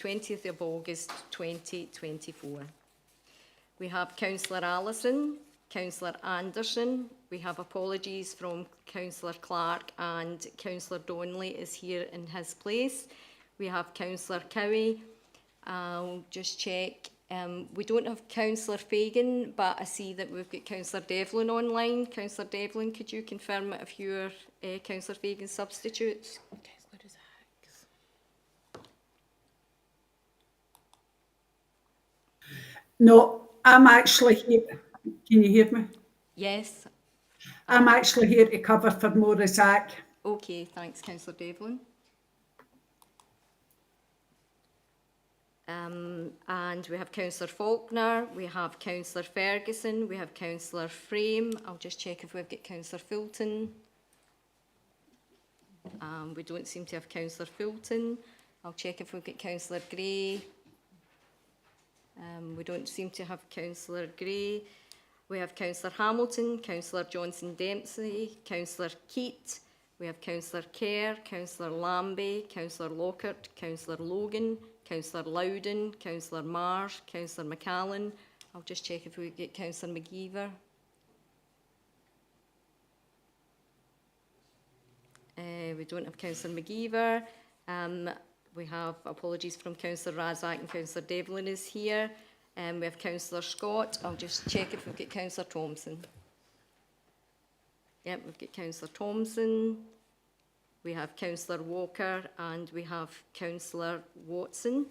20th of August 2024. We have Councillor Allison, Councillor Anderson. We have apologies from Councillor Clark, and Councillor Donnelly is here in his place. We have Councillor Cowie. I'll just check. We don't have Councillor Fagan, but I see that we've got Councillor Devlin online. Councillor Devlin, could you confirm if you're Councillor Fagan's substitutes? No, I'm actually here. Can you hear me? Yes. I'm actually here to cover for Maura Zack. Okay, thanks, Councillor Devlin. And we have Councillor Faulkner, we have Councillor Ferguson, we have Councillor Frame. I'll just check if we've got Councillor Fulton. We don't seem to have Councillor Fulton. I'll check if we've got Councillor Gray. We don't seem to have Councillor Gray. We have Councillor Hamilton, Councillor Johnson-Dempsey, Councillor Keat. We have Councillor Kerr, Councillor Lambie, Councillor Lockhart, Councillor Logan, Councillor Loudon, Councillor Marsh, Councillor McCallan. I'll just check if we get Councillor McGeever. We don't have Councillor McGeever. We have apologies from Councillor Razak, and Councillor Devlin is here. We have Councillor Scott. I'll just check if we've got Councillor Thompson. Yep, we've got Councillor Thompson. We have Councillor Walker, and we have Councillor Watson.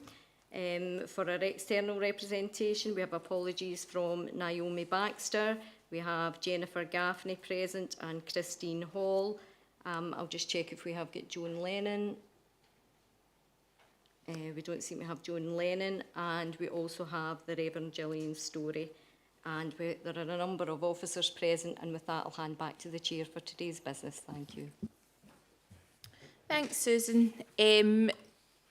For our external representation, we have apologies from Naomi Baxter. We have Jennifer Gaffney present and Christine Hall. I'll just check if we have got Joan Lennon. We don't seem to have Joan Lennon, and we also have the Reverend Gillian Story. And there are a number of officers present, and with that I'll hand back to the Chair for today's business. Thank you. Thanks, Susan.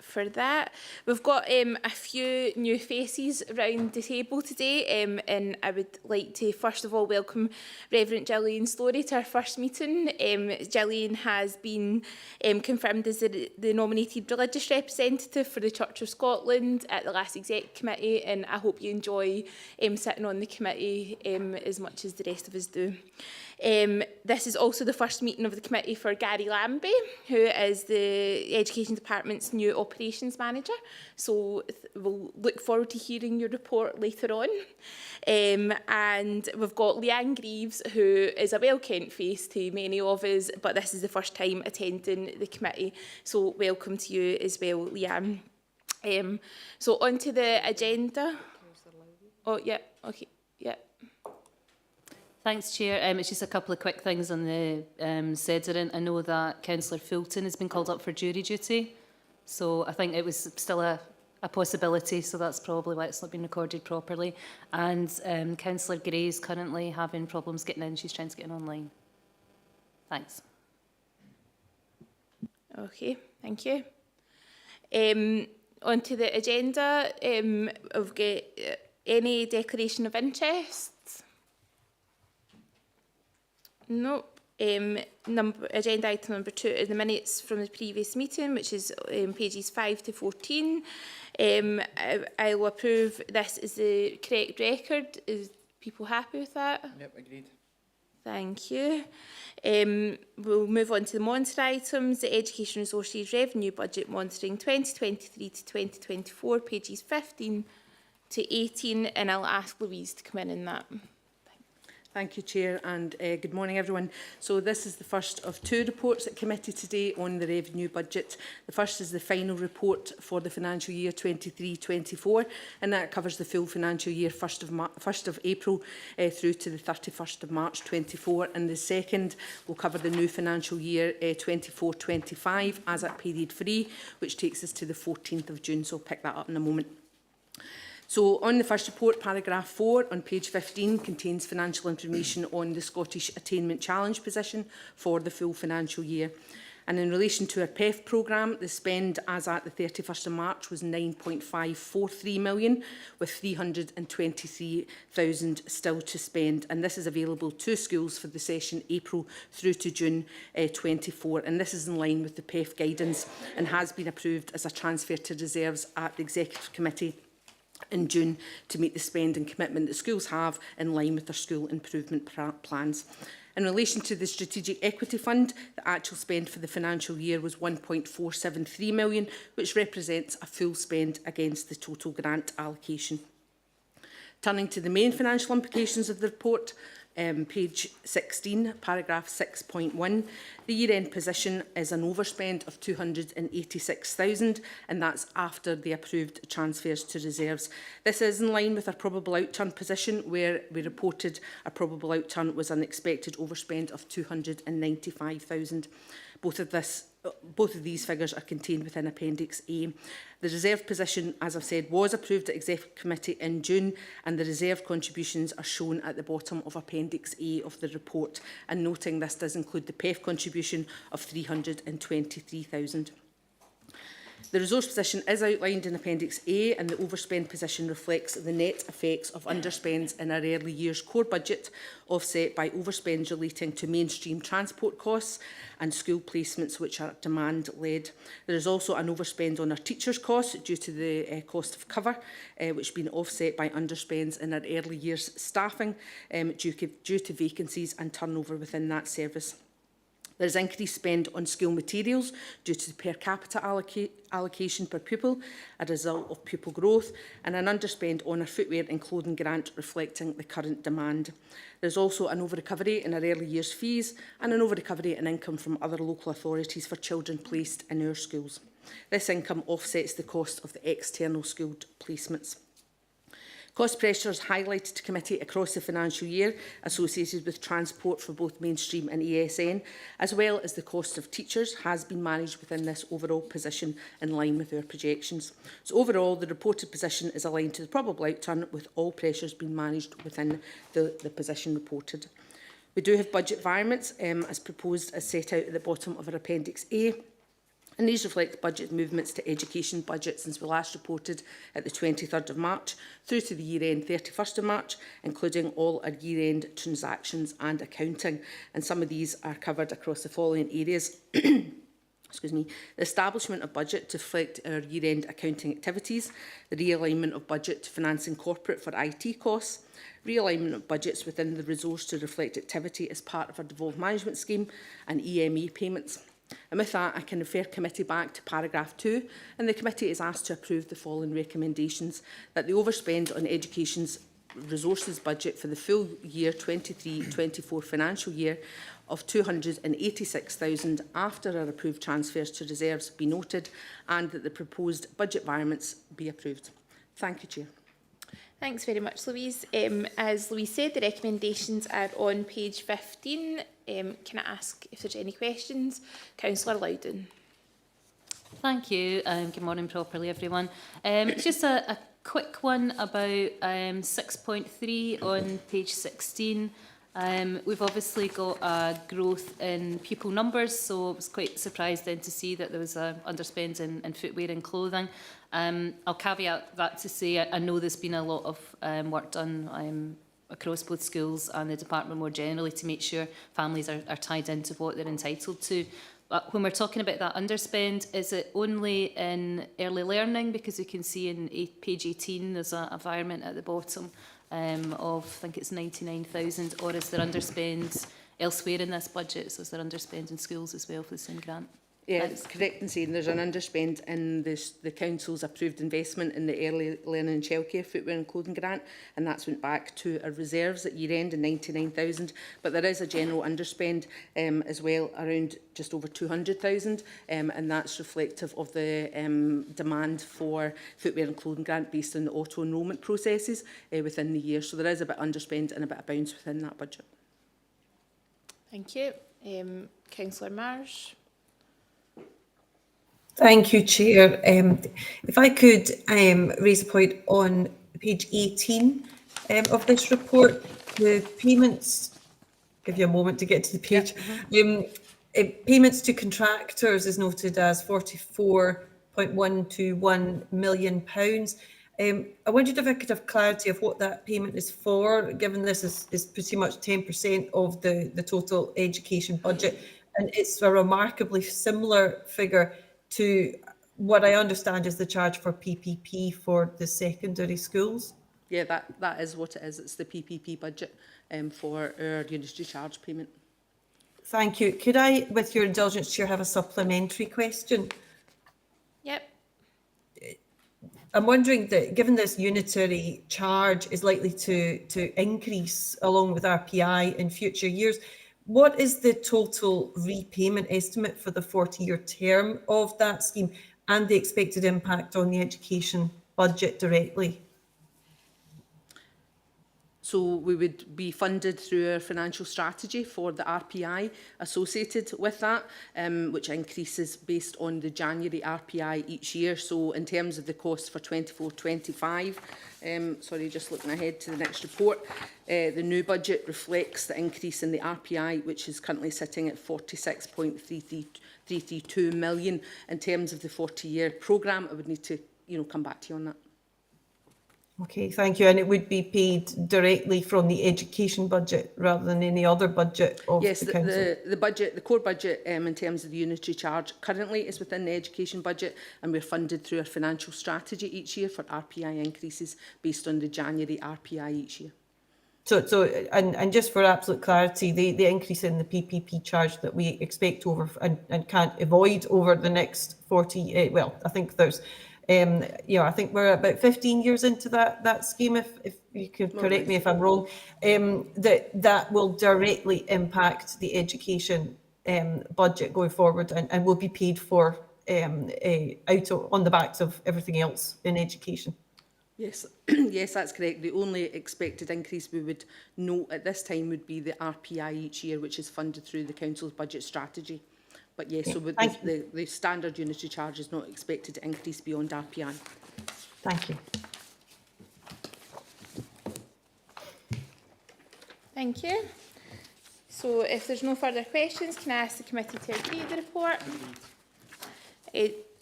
For that, we've got a few new faces around the table today, and I would like to first of all welcome Reverend Gillian Story to our first meeting. Gillian has been confirmed as the nominated religious representative for the Church of Scotland at the last Exec Committee, and I hope you enjoy sitting on the committee as much as the rest of us do. This is also the first meeting of the committee for Gary Lambie, who is the Education Department's new Operations Manager. So we'll look forward to hearing your report later on. And we've got Leanne Greaves, who is a well-kent face to many of us, but this is the first time attending the committee. So welcome to you as well, Leanne. So onto the agenda. Oh, yeah, okay, yeah. Thanks, Chair. It's just a couple of quick things on the Sedgerant. I know that Councillor Fulton has been called up for jury duty, so I think it was still a possibility, so that's probably why it's not been recorded properly. And Councillor Gray is currently having problems getting in. She's trying to get in online. Thanks. Okay, thank you. Onto the agenda, we've got any declaration of interest? Nope. Agenda item number 2 is the minutes from the previous meeting, which is pages 5 to 14. I will approve this as the correct record. Is people happy with that? Yep, agreed. Thank you. We'll move on to the monitor items. The Education Resources Revenue Budget Monitoring 2023 to 2024, pages 15 to 18, and I'll ask Louise to come in that. Thank you, Chair, and good morning, everyone. So this is the first of 2 reports at committee today on the revenue budget. The first is the final report for the financial year 23-24, and that covers the full financial year 1st of April through to the 31st of March 24, and the second will cover the new financial year 24-25 as at period 3, which takes us to the 14th of June, so I'll pick that up in a moment. So on the first report, paragraph 4 on page 15 contains financial information on the Scottish Attainment Challenge position for the full financial year. And in relation to our PEF programme, the spend as at the 31st of March was 9.543 million, with 323,000 still to spend. And this is available to schools for the session April through to June 24. And this is in line with the PEF guidance and has been approved as a transfer to reserves at the Executive Committee in June to meet the spend and commitment that schools have in line with their school improvement plans. In relation to the Strategic Equity Fund, the actual spend for the financial year was 1.473 million, which represents a full spend against the total grant allocation. Turning to the main financial implications of the report, page 16, paragraph 6.1, the year-end position is an overspend of 286,000, and that's after the approved transfers to reserves. This is in line with our probable outturn position, where we reported a probable outturn was an expected overspend of 295,000. Both of these figures are contained within Appendix A. The reserve position, as I've said, was approved at Executive Committee in June, and the reserve contributions are shown at the bottom of Appendix A of the report. And noting this does include the PEF contribution of 323,000. The resource position is outlined in Appendix A, and the overspend position reflects the net effects of underspends in our early years core budget, offset by overspends relating to mainstream transport costs and school placements which are demand-led. There is also an overspend on our teachers' costs due to the cost of cover, which has been offset by underspends in our early years staffing due to vacancies and turnover within that service. There is increased spend on school materials due to the per capita allocation per pupil, a result of pupil growth, and an underspend on our footwear and clothing grant reflecting the current demand. There is also an over-recovery in our early years fees and an over-recovery in income from other local authorities for children placed in our schools. This income offsets the cost of the external school placements. Cost pressures highlighted to committee across the financial year associated with transport for both mainstream and ESN, as well as the cost of teachers, has been managed within this overall position in line with our projections. So overall, the reported position is aligned to the probable outturn, with all pressures being managed within the position reported. We do have budget variants as proposed, as set out at the bottom of our Appendix A. And these reflect budget movements to education budget since we last reported at the 23rd of March through to the year-end 31st of March, including all our year-end transactions and accounting. And some of these are covered across the following areas. Excuse me, the establishment of budget to reflect our year-end accounting activities, the realignment of budget to financing corporate for IT costs, realignment of budgets within the resource to reflect activity as part of our devolved management scheme, and EME payments. And with that, I can refer committee back to paragraph 2, and the committee is asked to approve the following recommendations: that the overspend on education's resources budget for the full year 23-24 financial year of 286,000 after our approved transfers to reserves be noted, and that the proposed budget variants be approved. Thank you, Chair. Thanks very much, Louise. As Louise said, the recommendations are on page 15. Can I ask if there's any questions? Councillor Loudon. Thank you. Good morning properly, everyone. It's just a quick one about 6.3 on page 16. We've obviously got a growth in pupil numbers, so I was quite surprised then to see that there was a underspend in footwear and clothing. I'll caveat that to say I know there's been a lot of work done across both schools and the department more generally to make sure families are tied into what they're entitled to. But when we're talking about that underspend, is it only in early learning? Because you can see in page 18 there's an environment at the bottom of, I think it's 99,000, or is there underspend elsewhere in this budget? So is there underspend in schools as well for the same grant? Yeah, it's correct in saying there's an underspend in the Council's approved investment in the Early Learning and Childcare Footwear and Clothing Grant, and that's went back to our reserves at year-end in 99,000. But there is a general underspend as well, around just over 200,000, and that's reflective of the demand for Footwear and Clothing Grant based on the auto-enrolment processes within the year. So there is a bit underspend and a bit of bounce within that budget. Thank you. Councillor Marsh. Thank you, Chair. If I could raise a point on page 18 of this report, the payments, give you a moment to get to the page. Payments to contractors is noted as £44.121 million. I wondered if I could have clarity of what that payment is for, given this is pretty much 10% of the total education budget, and it's a remarkably similar figure to what I understand is the charge for PPP for the secondary schools. Yeah, that is what it is. It's the PPP budget for our unitary charge payment. Thank you. Could I, with your indulgence, Chair, have a supplementary question? Yep. I'm wondering that given this unitary charge is likely to increase along with RPI in future years, what is the total repayment estimate for the 40-year term of that scheme and the expected impact on the education budget directly? So we would be funded through our financial strategy for the RPI associated with that, which increases based on the January RPI each year. So in terms of the cost for 24-25, sorry, just looking ahead to the next report, the new budget reflects the increase in the RPI, which is currently sitting at 46.332 million. In terms of the 40-year programme, I would need to come back to you on that. Okay, thank you. And it would be paid directly from the education budget rather than any other budget of yes, the council? the budget, the core budget in terms of the unitary charge currently is within the education budget, and we're funded through our financial strategy each year for RPI increases based on the January RPI each year. And just for absolute clarity, the increase in the PPP charge that we expect over and can't avoid over the next 40, well, I think there's, I think we're about 15 years into that scheme, if you could correct me if I'm wrong, that will directly impact the education budget going forward and will be paid for on the backs of everything else in education. Yes, yes, that's correct. The only expected increase we would note at this time would be the RPI each year, which is funded through the council's budget strategy. But yes, so with the standard unitary charge is not expected to increase beyond RPI. Thank you. Thank you. So if there's no further questions, can I ask the committee to agree with the report?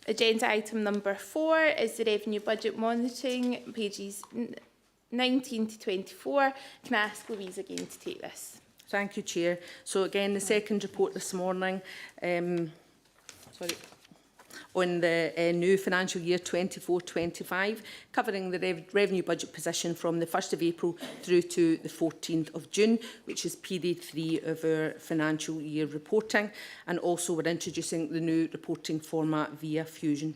Agenda item number 4 is the revenue budget monitoring, pages 19 to 24. Can I ask Louise again to take this? Thank you, Chair. So again, the second report this morning, on the new financial year 24-25, covering the revenue budget position from the 1st of April through to the 14th of June, which is period 3 of our financial year reporting. And also we're introducing the new reporting format via Fusion.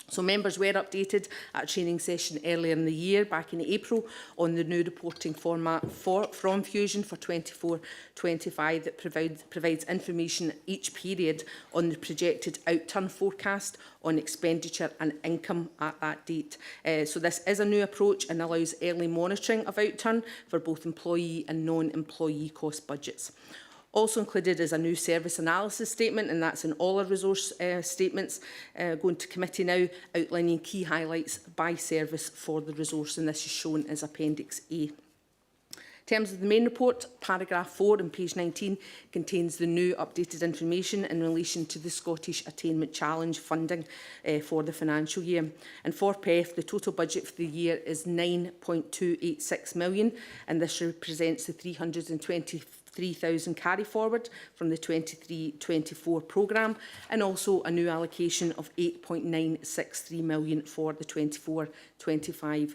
So members were updated at a training session earlier in the year, back in April, on the new reporting format from Fusion for 24-25 that provides information each period on the projected outturn forecast on expenditure and income at that date. So this is a new approach and allows early monitoring of outturn for both employee and non-employee cost budgets. Also included is a new service analysis statement, and that's in all our resource statements going to committee now, outlining key highlights by service for the resource, and this is shown as Appendix A. In terms of the main report, paragraph 4 on page 19 contains the new updated information in relation to the Scottish Attainment Challenge funding for the financial year. And for PEF, the total budget for the year is 9.286 million, and this represents the 323,000 carry forward from the 23-24 programme, and also a new allocation of 8.963 million for the 24-25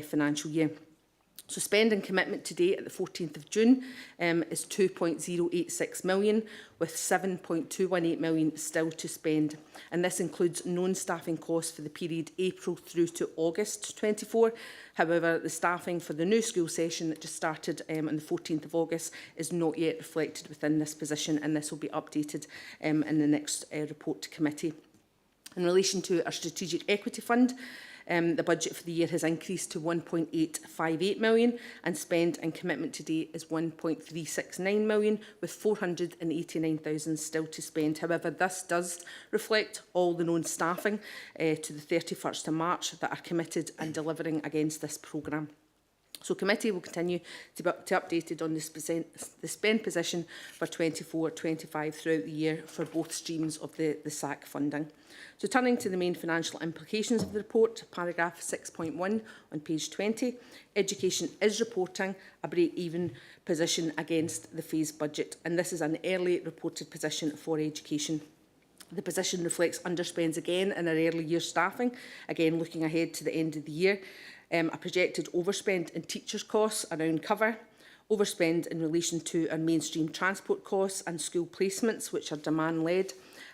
financial year. So spending commitment to date at the 14th of June is 2.086 million, with 7.218 million still to spend. And this includes non-staffing costs for the period April through to August 24. However, the staffing for the new school session that just started on the 14th of August is not yet reflected within this position, and this will be updated in the next report to committee. In relation to our strategic equity fund, the budget for the year has increased to 1.858 million, and spend and commitment to date is 1.369 million, with 489,000 still to spend. However, this does reflect all the known staffing to the 31st of March that are committed and delivering against this programme. So committee will continue to be updated on the spend position for 24-25 throughout the year for both streams of the SAC funding. So turning to the main financial implications of the report, paragraph 6.1 on page 20, education is reporting a break-even position against the phased budget, and this is an early reported position for education. The position reflects underspends again in our early year staffing, again looking ahead to the end of the year, a projected overspend in teachers' costs around cover, overspend in relation to our mainstream transport costs and school placements, which are demand-led,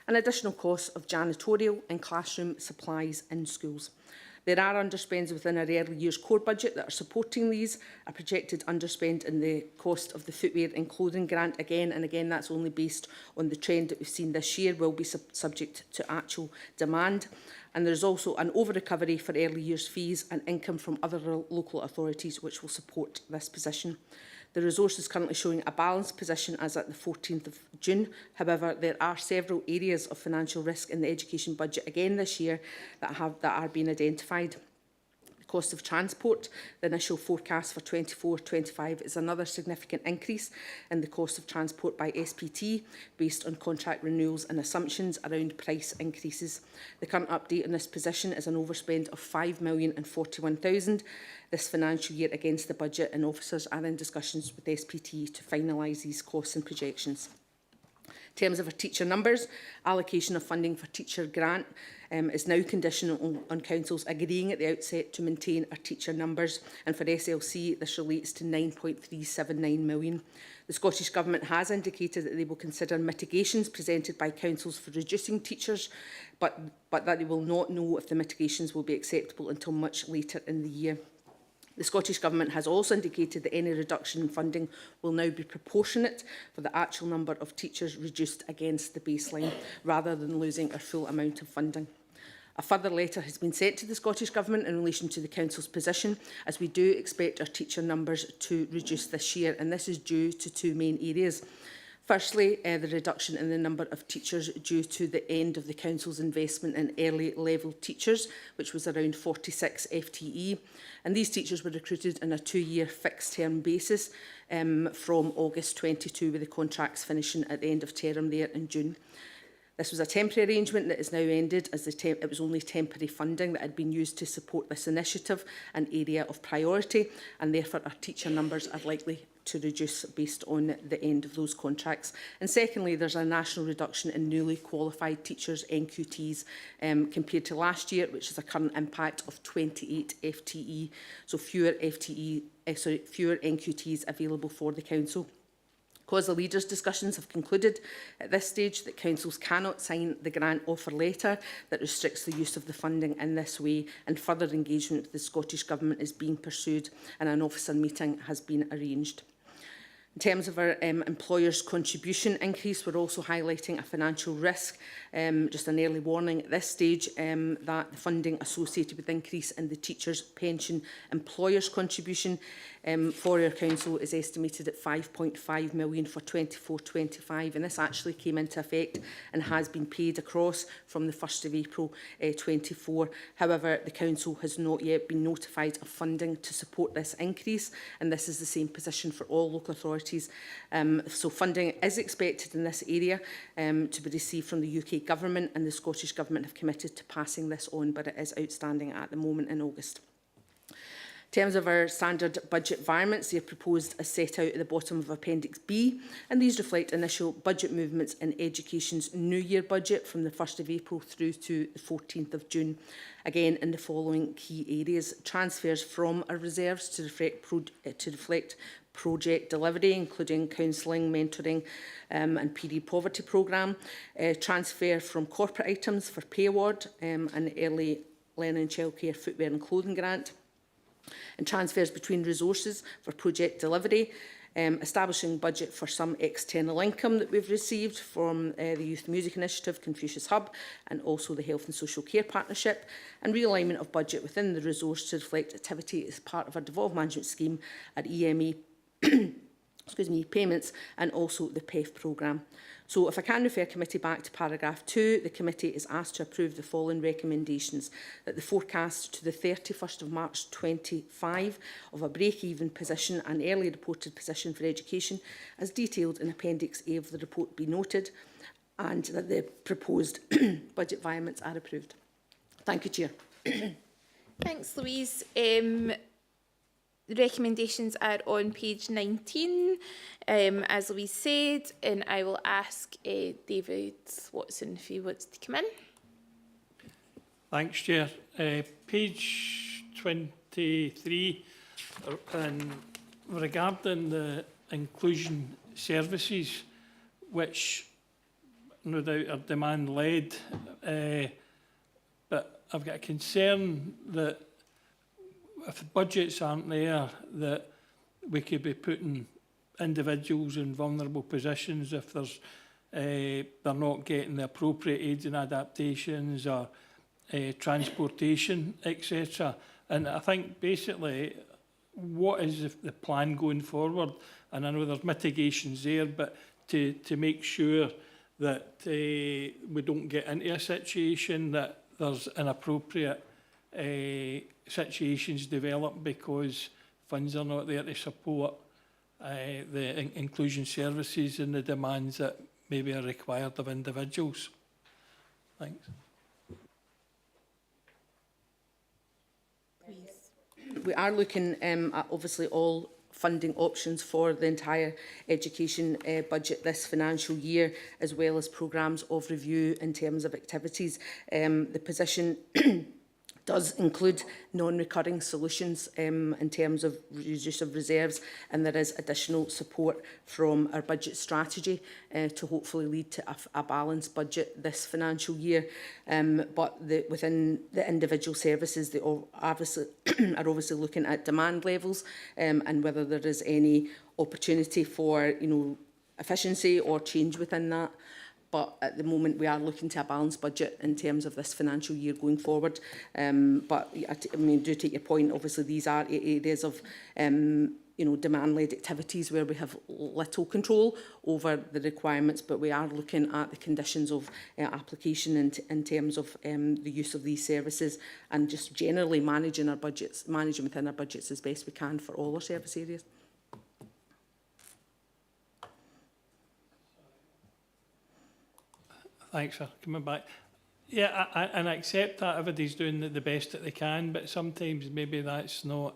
and additional costs of janitorial and classroom supplies in schools. There are underspends within our early years core budget that are supporting these. A projected underspend in the cost of the footwear and clothing grant again, and again that's only based on the trend that we've seen this year, will be subject to actual demand. And there's also an over-recovery for early years fees and income from other local authorities which will support this position. The resource is currently showing a balanced position as at the 14th of June. However, there are several areas of financial risk in the education budget again this year that are being identified. The cost of transport, the initial forecast for 24-25 is another significant increase in the cost of transport by SPT based on contract renewals and assumptions around price increases. The current update on this position is an overspend of £5,041,000 this financial year against the budget, and officers are in discussions with SPT to finalise these costs and projections. In terms of our teacher numbers, allocation of funding for teacher grant is now conditional on councils agreeing at the outset to maintain our teacher numbers, and for SLC this relates to 9.379 million. The Scottish Government has indicated that they will consider mitigations presented by councils for reducing teachers, but that they will not know if the mitigations will be acceptable until much later in the year. The Scottish Government has also indicated that any reduction in funding will now be proportionate for the actual number of teachers reduced against the baseline, rather than losing our full amount of funding. A further letter has been sent to the Scottish Government in relation to the Council's position, as we do expect our teacher numbers to reduce this year, and this is due to two main areas. Firstly, the reduction in the number of teachers due to the end of the Council's investment in early level teachers, which was around 46 FTE. And these teachers were recruited on a 2-year fixed term basis from August 22, with the contracts finishing at the end of term there in June. This was a temporary arrangement that is now ended, as it was only temporary funding that had been used to support this initiative, an area of priority, and therefore our teacher numbers are likely to reduce based on the end of those contracts. And secondly, there's a national reduction in newly qualified teachers, NQTs, compared to last year, which is a current impact of 28 FTE, so fewer NQTs available for the council. Because the leaders' discussions have concluded at this stage that councils cannot sign the grant offer letter that restricts the use of the funding in this way, and further engagement with the Scottish Government is being pursued, and an officer meeting has been arranged. In terms of our employers' contribution increase, we're also highlighting a financial risk, just an early warning at this stage, that the funding associated with the increase in the teachers' pension employers' contribution for our council is estimated at 5.5 million for 24-25, and this actually came into effect and has been paid across from the 1st of April 24. However, the council has not yet been notified of funding to support this increase, and this is the same position for all local authorities. So funding is expected in this area to be received from the UK Government, and the Scottish Government have committed to passing this on, but it is outstanding at the moment in August. In terms of our standard budget environments, they are proposed as set out at the bottom of Appendix B, and these reflect initial budget movements in education's New Year budget from the 1st of April through to the 14th of June. Again, in the following key areas: transfers from our reserves to reflect project delivery, including counselling, mentoring and PD poverty programme, transfer from corporate items for pay award and early learning childcare footwear and clothing grant, and transfers between resources for project delivery, establishing budget for some external income that we've received from the Youth Music Initiative, Confucius Hub, and also the Health and Social Care Partnership, and realignment of budget within the resource to reflect activity as part of our devolved management scheme at EMA payments, and also the PEF programme. So if I can refer committee back to paragraph 2, the committee is asked to approve the following recommendations: that the forecast to the 31st of March 25 of a break-even position and early reported position for education as detailed in Appendix A of the report be noted, and that the proposed budget amendments are approved. Thank you, Chair. Thanks, Louise. The recommendations are on page 19, as Louise said, and I will ask David Watson if he wants to come in. Thanks, Chair. Page 23, and regarding the inclusion services, which no doubt are demand-led, but I've got a concern that if budgets aren't there, that we could be putting individuals in vulnerable positions if there's they're not getting the appropriate aids and adaptations or transportation, etc. And I think basically, what is the plan going forward? And I know there's mitigations there, but to make sure that we don't get into a situation that there's inappropriate situations develop because funds are not there to support the inclusion services and the demands that maybe are required of individuals. Thanks. We are looking at obviously all funding options for the entire education budget this financial year, as well as programmes of review in terms of activities. The position does include non-recurring solutions in terms of use of reserves, and there is additional support from our budget strategy to hopefully lead to a balanced budget this financial year. But within the individual services, they are obviously looking at demand levels and whether there is any opportunity for efficiency or change within that. But at the moment, we are looking to a balanced budget in terms of this financial year going forward. But I mean, do take your point. Obviously, these are areas of demand-led activities where we have little control over the requirements. But we are looking at the conditions of application in terms of the use of these services, and just generally managing within our budgets as best we can for all our service areas. Thanks for coming back. Yeah, and I accept that everybody's doing the best that they can, but sometimes maybe that's not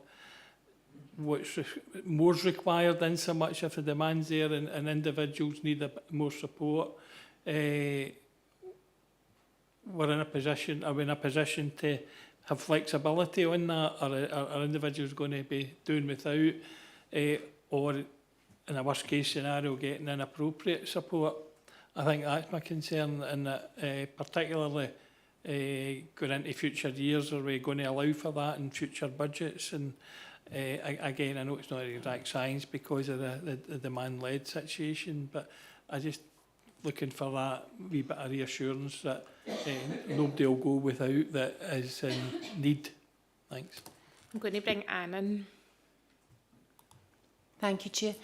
what's more's required in so much if the demand's there and individuals need a bit more support. We're in a position to have flexibility on that, or are individuals going to be doing without, or in a worst case scenario getting inappropriate support? I think that's my concern, and that particularly going into future years, are we going to allow for that in future budgets? And again, I know it's not an exact science because of the demand-led situation, but I just looking for that wee bit of reassurance that nobody will go without that is in need. Thanks. I'm going to bring Anne in. Thank you, Chair.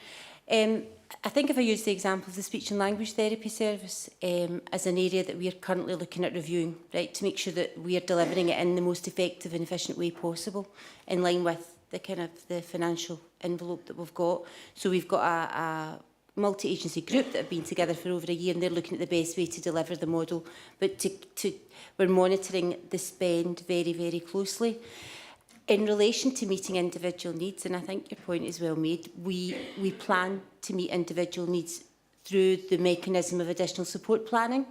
I think if I use the example of the speech and language therapy service as an area that we are currently looking at reviewing, right, to make sure that we are delivering it in the most effective and efficient way possible, in line with the kind of the financial envelope that we've got. So we've got a multi-agency group that have been together for over a year, and they're looking at the best way to deliver the model. But we're monitoring the spend very, very closely. In relation to meeting individual needs, and I think your point is well made, we plan to meet individual needs through the mechanism of additional support planning.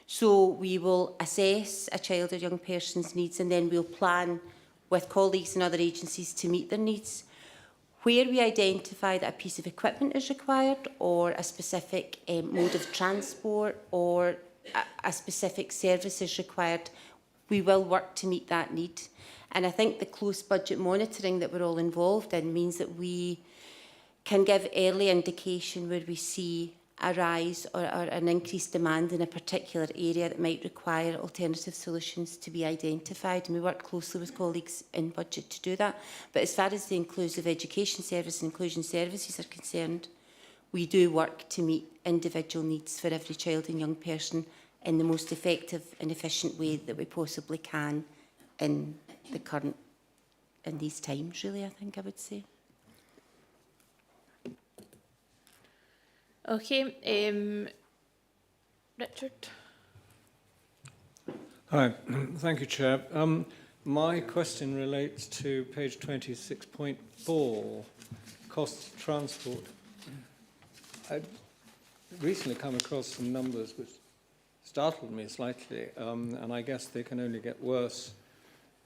So we will assess a child or young person's needs, and then we'll plan with colleagues and other agencies to meet their needs. Where we identify that a piece of equipment is required, or a specific mode of transport, or a specific service is required, we will work to meet that need. And I think the close budget monitoring that we're all involved in means that we can give early indication where we see a rise or an increased demand in a particular area that might require alternative solutions to be identified. And we work closely with colleagues in budget to do that. But as far as the inclusive education service and inclusion services are concerned, we do work to meet individual needs for every child and young person in the most effective and efficient way that we possibly can in these times, really, I think I would say. Okay, Richard. Hi, thank you, Chair. My question relates to page 26.4, costs of transport. I recently come across some numbers which startled me slightly, and I guess they can only get worse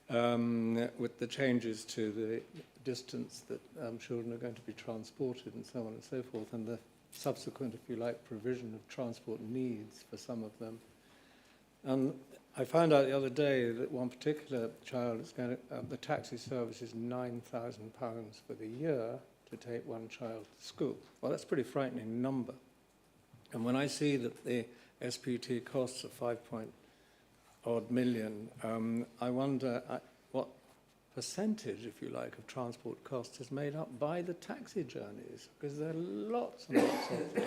with the changes to the distance that children are going to be transported and so on and so forth, and the subsequent, if you like, provision of transport needs for some of them. I found out the other day that one particular child is going to, the taxi service is £9,000 for the year to take one child to school. Well, that's a pretty frightening number. And when I see that the SPT costs are 5-odd million, I wonder what percentage, if you like, of transport costs is made up by the taxi journeys, because there are lots and lots of them.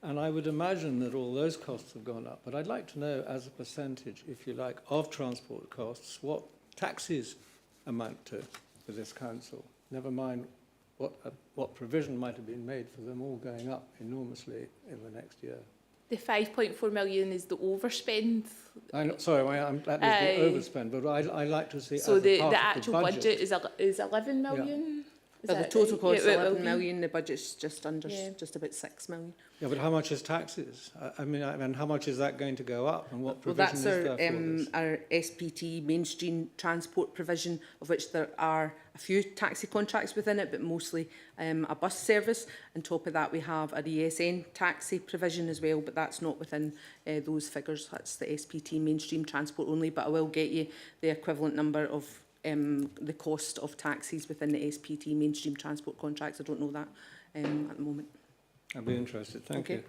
And I would imagine that all those costs have gone up. But I'd like to know, as a percentage, if you like, of transport costs, what taxis amount to for this council. Never mind what provision might have been made for them all going up enormously in the next year. The 5.4 million is the overspend. I know, sorry, that was the overspend, but I'd like to see So as a the part of actual budget is 11 million? Is But the that total right? cost is Yeah, it will 11 be. million, the budget's just under, Yeah. just about 6 million. Yeah, but how much is taxes? I mean, how much is that going to go up, and what Well, provision that's is there for this? our SPT mainstream transport provision, of which there are a few taxi contracts within it, but mostly a bus service. On top of that, we have an ESN taxi provision as well, but that's not within those figures. That's the SPT mainstream transport only, but I will get you the equivalent number of the cost of taxis within the SPT mainstream transport contracts. I don't know that at the moment. I'd be interested. Thank Okay. you.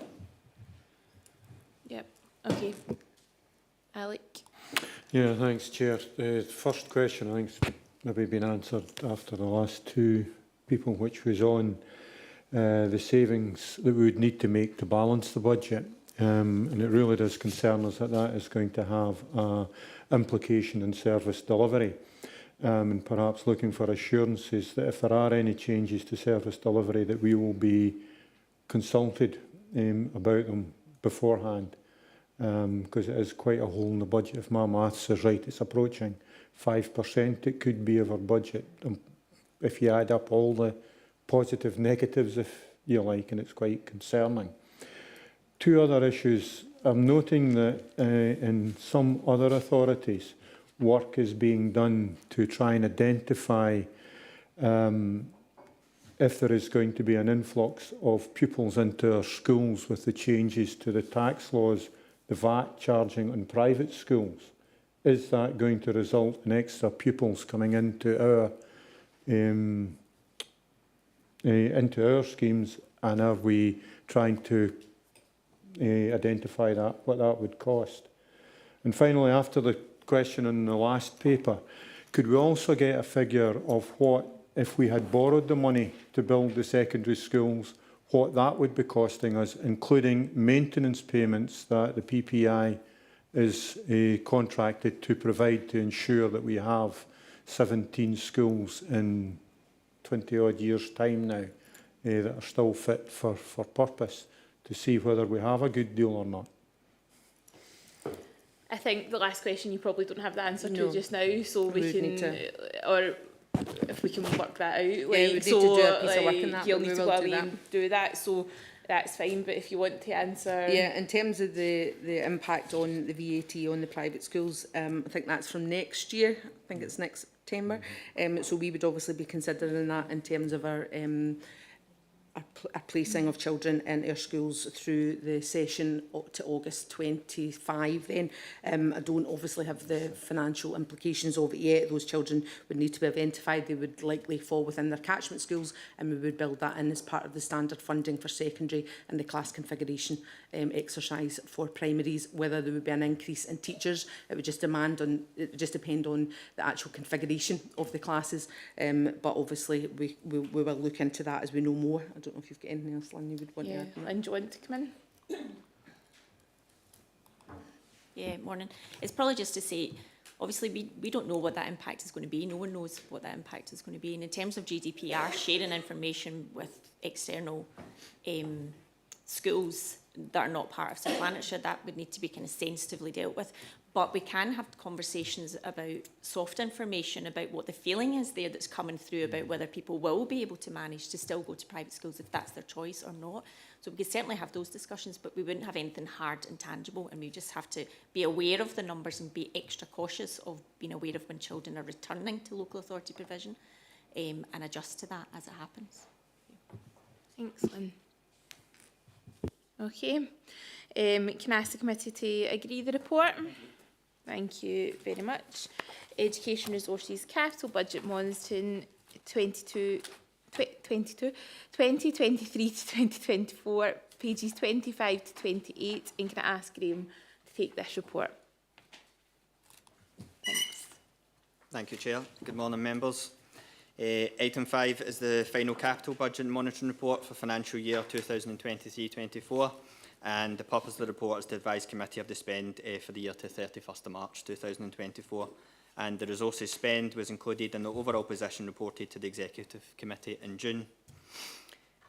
Yep. Okay. Alec. Yeah, thanks, Chair. The first question, I think, maybe been answered after the last two people, which was on the savings that we would need to make to balance the budget. And it really does concern us that that is going to have an implication in service delivery. And perhaps looking for assurances that if there are any changes to service delivery, that we will be consulted about them beforehand, because it is quite a hole in the budget. If my maths is right, it's approaching 5%. It could be of our budget if you add up all the positive negatives, if you like, and it's quite concerning. Two other issues. I'm noting that in some other authorities, work is being done to try and identify if there is going to be an influx of pupils into our schools with the changes to the tax laws, the VAT charging on private schools. Is that going to result in extra pupils coming into our schemes, and are we trying to identify that, what that would cost? And finally, after the question on the last paper, could we also get a figure of what, if we had borrowed the money to build the secondary schools, what that would be costing us, including maintenance payments that the PPI is contracted to provide to ensure that we have 17 schools in 20-odd years' time now that are still fit for purpose, to see whether we have a good deal or not? I think the last question you probably don't have the answer to No. just now, so we would can, need or if we can work that out. we Like, need to so, do a piece of work like, on that, you'll but need we to will go do away that. and do that, so that's fine. But if you want to answer, Yeah, in terms of the impact on the VAT on the private schools, I think that's from next year. I think it's next September. So we would obviously be considering that in terms of our placing of children in our schools through the session up to August 25 then. I don't obviously have the financial implications of it yet. Those children would need to be identified. They would likely fall within their catchment schools, and we would build that in as part of the standard funding for secondary and the class configuration exercise for primaries. Whether there would be an increase in teachers, it would just depend on the actual configuration of the classes. But obviously we will look into that as we know more. I don't know if you've got anything else, Lynn, you would want to Yeah, add. on that. Lynn, do you want to come in? Yeah, morning. It's probably just to say, obviously, we don't know what that impact is going to be. No one knows what that impact is going to be. And in terms of GDPR, sharing information with external schools that are not part of St Lanarkshire, that would need to be kind of sensitively dealt with. But we can have conversations about soft information, about what the feeling is there that's coming through, about whether people will be able to manage to still go to private schools if that's their choice or not. So we could certainly have those discussions, but we wouldn't have anything hard and tangible, and we just have to be aware of the numbers and be extra cautious of being aware of when children are returning to local authority provision, and adjust to that as it happens. Thanks, Lynn. Okay. Can I ask the committee to agree the report? Thank you very much. Education Resources Capital Budget Monitoring 2023 to 2024, pages 25 to 28. And can I ask Graham to take this report? Thanks. Thank you, Chair. Good morning, members. Item 5 is the final capital budget monitoring report for financial year 2023-24, and the purpose of the report is to advise committee of the spend for the year to 31st of March 2024, and the resources spend was included in the overall position reported to the Executive Committee in June.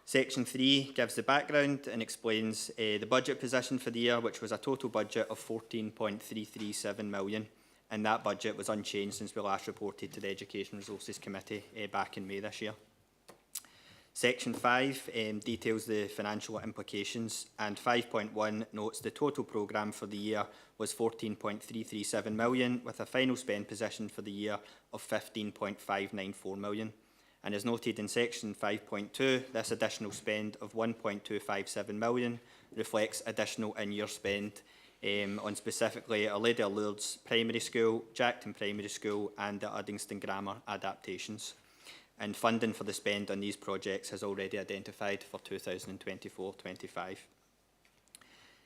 Section 3 gives the background and explains the budget position for the year, which was a total budget of 14.337 million. And that budget was unchanged since we last reported to the Education Resources Committee back in May this year. Section 5 details the financial implications, and 5.1 notes the total programme for the year was 14.337 million, with a final spend position for the year of 15.594 million. And as noted in Section 5.2, this additional spend of 1.257 million reflects additional in-year spend on specifically Our Lady of Lourdes Primary School, Jackton Primary School and the Uddingston Grammar adaptations. And funding for the spend on these projects has already identified for 2024-25.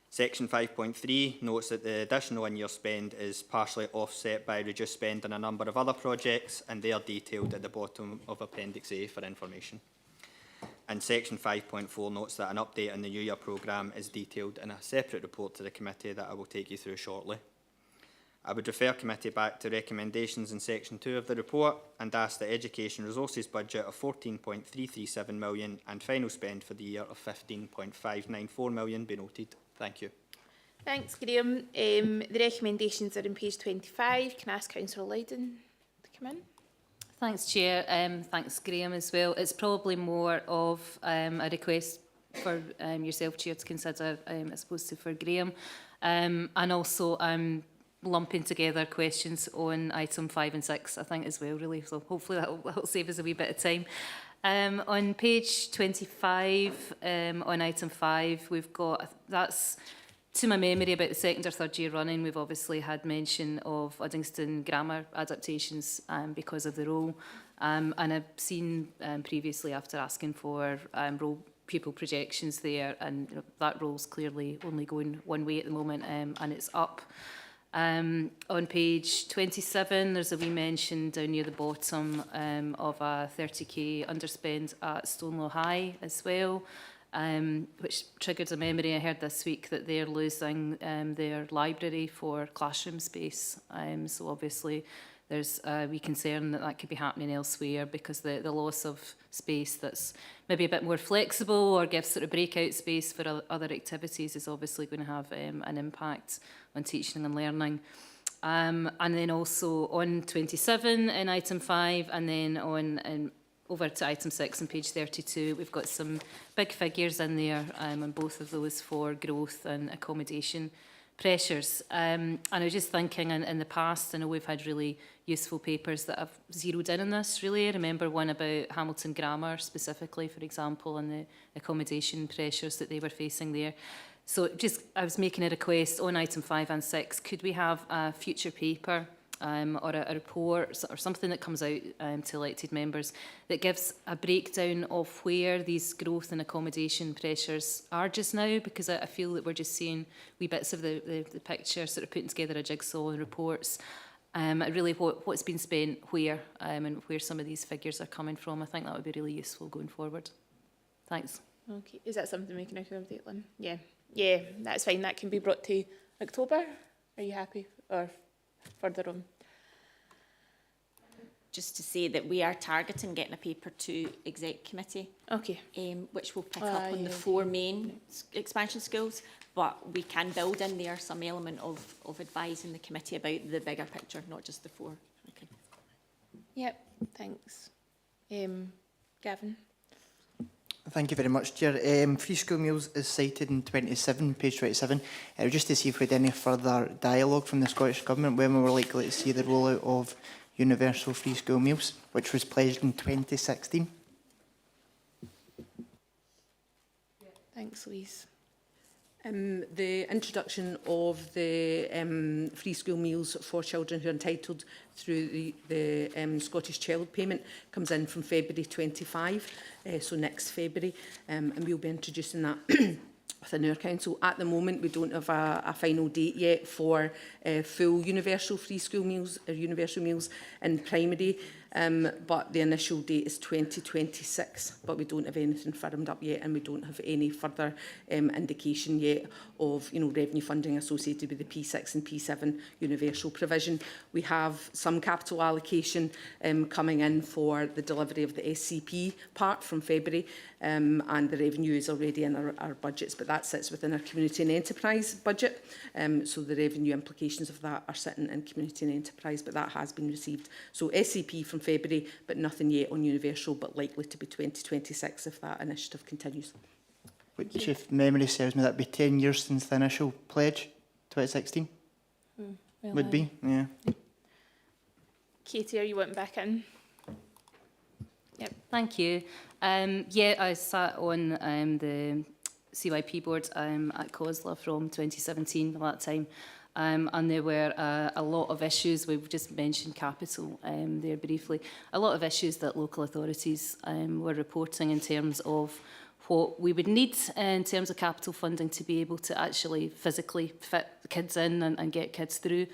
Section 5.3 notes that the additional in-year spend is partially offset by reduced spend on a number of other projects, and they are detailed at the bottom of Appendix A for information. And Section 5.4 notes that an update on the New Year programme is detailed in a separate report to the committee that I will take you through shortly. I would refer committee back to recommendations in Section 2 of the report and ask the Education Resources budget of 14.337 million and final spend for the year of 15.594 million be noted. Thank you. Thanks, Graham. The recommendations are on page 25. Can I ask Councillor Lydon to come in? Thanks, Chair. Thanks, Graham, as well. It's probably more of a request for yourself, Chair, to consider as opposed to for Graham. And also, I'm lumping together questions on item 5 and 6, I think, as well, really. So hopefully that'll save us a wee bit of time. On page 25, on item 5, we've got, that's to my memory about the second or third year running, we've obviously had mention of Uddingston Grammar adaptations because of the role. And I've seen previously, after asking for role pupil projections there, and that role's clearly only going one way at the moment, and it's up. On page 27, there's a wee mention down near the bottom of a 30k underspend at Stonelaw High as well, which triggered a memory I heard this week that they're losing their library for classroom space. So obviously there's a wee concern that that could be happening elsewhere, because the loss of space that's maybe a bit more flexible or gives sort of breakout space for other activities is obviously going to have an impact on teaching and learning. And then also on 27 in item 5, and then on over to item 6 on page 32, we've got some big figures in there on both of those for growth and accommodation pressures. And I was just thinking in the past, I know we've had really useful papers that have zeroed in on this, really. I remember one about Hamilton Grammar specifically, for example, and the accommodation pressures that they were facing there. So just, I was making a request on item 5 and 6, could we have a future paper or a report or something that comes out to elected members that gives a breakdown of where these growth and accommodation pressures are just now, because I feel that we're just seeing wee bits of the picture, sort of putting together a jigsaw and reports. Really what's been spent where and where some of these figures are coming from. I think that would be really useful going forward. Thanks. Okay, is that something we can accommodate, Lynn? Yeah, yeah, that's fine. That can be brought to October. Are you happy, or further on? Just to say that we are targeting getting a paper to exec committee, Okay. which will pick up on the yeah. 4 main expansion schools, but we can build in there some element of advising the committee about the bigger picture, not just the 4. Okay. Yep, thanks. Gavin? Thank you very much, Chair. Free school meals is cited in 27, page 27. Just to see if we had any further dialogue from the Scottish Government when we were likely to see the rollout of universal free school meals, which was pledged in 2016. Thanks, Louise. The introduction of the free school meals for children who are entitled through the Scottish Child Payment comes in from February 25, so next February, and we'll be introducing that within our council. At the moment, we don't have a final date yet for full universal free school meals or universal meals in primary, but the initial date is 2026, but we don't have anything firmed up yet, and we don't have any further indication yet of revenue funding associated with the P6 and P7 universal provision. We have some capital allocation coming in for the delivery of the SCP part from February, and the revenue is already in our budgets, but that sits within our community and enterprise budget, so the revenue implications of that are sitting in community and enterprise, but that has been received. So SCP from February, but nothing yet on universal, but likely to be 2026 if that initiative continues. Which, if memory serves me, that'd be 10 years since the initial pledge, 2016, Well, would be, yeah. Katie, are you wanting back in? Yep, thank you. Yeah, I sat on the CYP board at COSLA from 2017 at that time. And there were a lot of issues. We've just mentioned capital there briefly. A lot of issues that local authorities were reporting in terms of what we would need in terms of capital funding to be able to actually physically fit kids in and get kids through